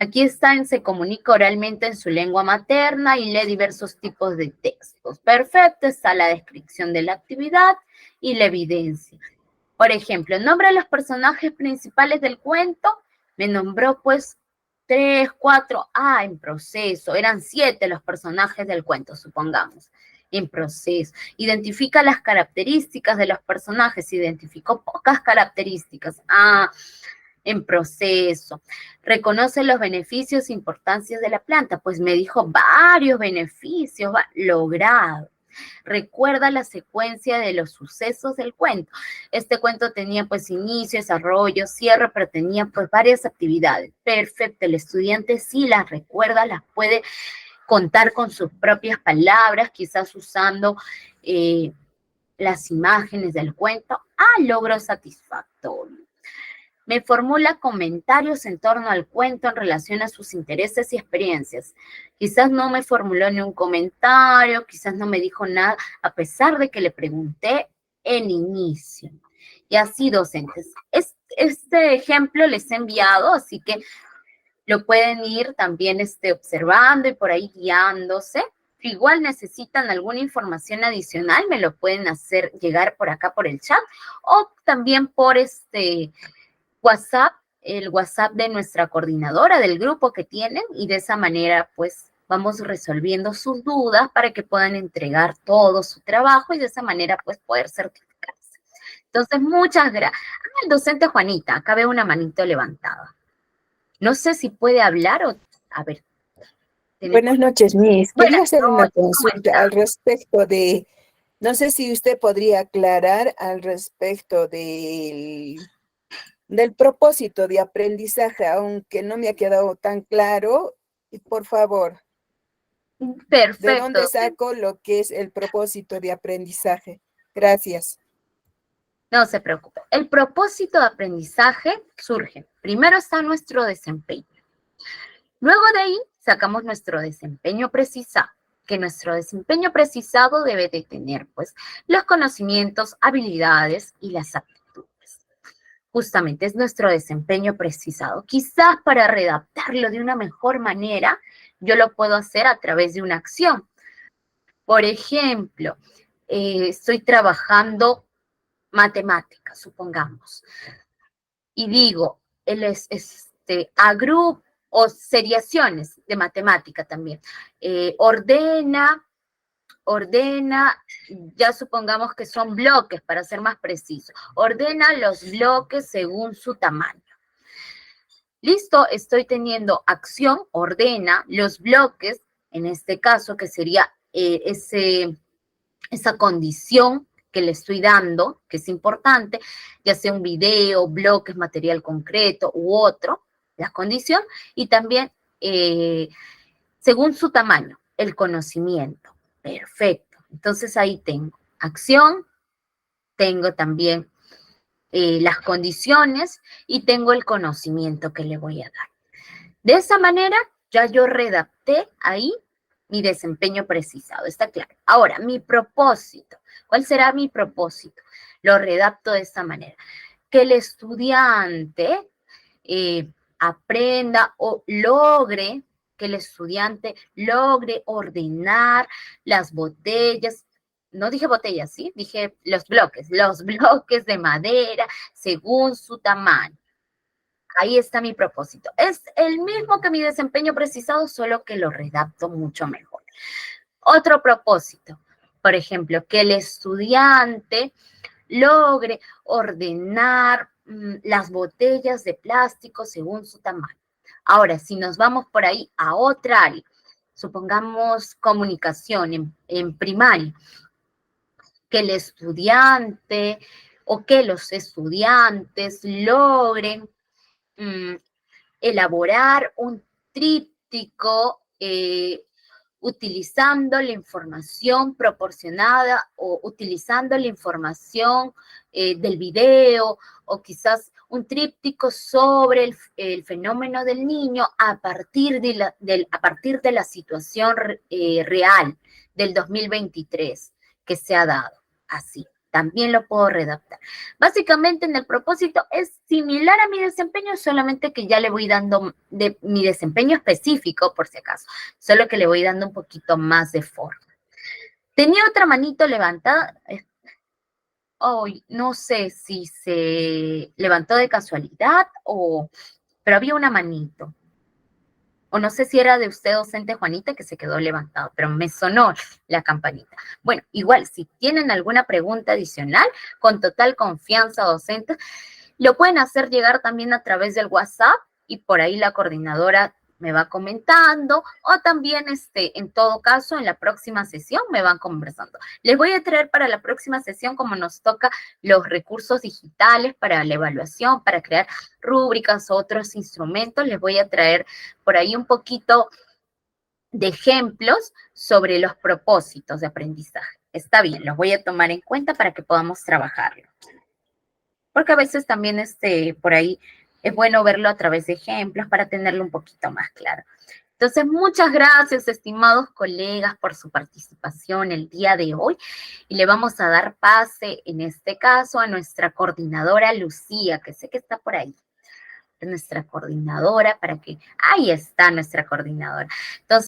Aquí está se comunica oralmente en su lengua materna y lee diversos tipos de textos. Perfecto, está la descripción de la actividad y la evidencia. Por ejemplo, nombra a los personajes principales del cuento. Me nombró pues 3, 4, en proceso. Eran 7 los personajes del cuento, supongamos. En proceso. Identifica las características de los personajes. Identificó pocas características. En proceso. Reconoce los beneficios e importancias de la planta, pues me dijo varios beneficios logrados. Recuerda la secuencia de los sucesos del cuento. Este cuento tenía pues inicio, desarrollo, cierre, pero tenía pues varias actividades. Perfecto, el estudiante sí las recuerda, las puede contar con sus propias palabras, quizás usando las imágenes del cuento. Logro satisfactorio. Me formula comentarios en torno al cuento en relación a sus intereses y experiencias. Quizás no me formuló ni un comentario, quizás no me dijo nada, a pesar de que le pregunté en inicio. Y así, docentes. este ejemplo les he enviado, así que lo pueden ir también observando y por ahí guiándose. Si igual necesitan alguna información adicional, me lo pueden hacer llegar por acá por el chat o también por WhatsApp, el WhatsApp de nuestra coordinadora del grupo que tienen, y de esa manera pues vamos resolviendo sus dudas para que puedan entregar todo su trabajo y de esa manera pues poder certificarse. Entonces, muchas gracias. El docente Juanita, acá veo una manito levantada. No sé si puede hablar o, a ver. Buenas noches, Miss. Quería Buenas hacer una noches, ¿cómo consulta está? al respecto de, no sé si usted podría aclarar al respecto del propósito de aprendizaje, aunque no me ha quedado tan claro. Y por favor, ¿de dónde Perfecto. saco lo que es el propósito de aprendizaje? Gracias. No se preocupe. El propósito de aprendizaje surge. Primero está nuestro desempeño. Luego de ahí sacamos nuestro desempeño precisado, que nuestro desempeño precisado debe de tener, pues, los conocimientos, habilidades y las aptitudes. Justamente es nuestro desempeño precisado. Quizás para redactarlo de una mejor manera, yo lo puedo hacer a través de una acción. Por ejemplo, estoy trabajando matemáticas, supongamos, y digo, agrupa o seriaciones de matemática también. Ordena, ya supongamos que son bloques, para ser más preciso. Ordena los bloques según su tamaño. Listo, estoy teniendo acción, ordena los bloques, en este caso que sería esa condición que le estoy dando, que es importante, ya sea un video, bloques, material concreto u otro, la condición, y también según su tamaño, el conocimiento. Perfecto. Entonces ahí tengo acción, tengo también las condiciones y tengo el conocimiento que le voy a dar. De esa manera, ya yo redacté ahí mi desempeño precisado, está claro. Ahora, mi propósito. ¿Cuál será mi propósito? Lo redacto de esta manera. Que el estudiante aprenda o logre, que el estudiante logre ordenar las botellas. No dije botellas, ¿sí? Dije los bloques de madera según su tamaño. Ahí está mi propósito. Es el mismo que mi desempeño precisado, solo que lo redacto mucho mejor. Otro propósito, por ejemplo, que el estudiante logre ordenar las botellas de plástico según su tamaño. Ahora, si nos vamos por ahí a otra área, supongamos comunicación en primaria, que el estudiante o que los estudiantes logren elaborar un tríptico utilizando la información proporcionada o utilizando la información del video o quizás un tríptico sobre el fenómeno del niño a partir de la situación real del 2023 que se ha dado. Así. También lo puedo redactar. Básicamente en el propósito es similar a mi desempeño, solamente que ya le voy dando de mi desempeño específico, por si acaso, solo que le voy dando un poquito más de forma. Tenía otra manito levantada. Hoy no sé si se levantó de casualidad pero había una manito. O no sé si era de usted, docente Juanita, que se quedó levantado, pero me sonó la campanita. Bueno, igual, si tienen alguna pregunta adicional, con total confianza, docente, lo pueden hacer llegar también a través del WhatsApp y por ahí la coordinadora me va comentando o también en todo caso en la próxima sesión me van conversando. Les voy a traer para la próxima sesión, como nos toca, los recursos digitales para la evaluación, para crear rúbricas o otros instrumentos. Les voy a traer por ahí un poquito de ejemplos sobre los propósitos de aprendizaje. Está bien, los voy a tomar en cuenta para que podamos trabajarlo. Porque a veces también por ahí es bueno verlo a través de ejemplos para tenerlo un poquito más claro. Entonces, muchas gracias, estimados colegas, por su participación el día de hoy. Y le vamos a dar pase, en este caso, a nuestra coordinadora Lucía, que sé que está por ahí. Nuestra coordinadora, para que... Ahí está nuestra coordinadora. Entonces,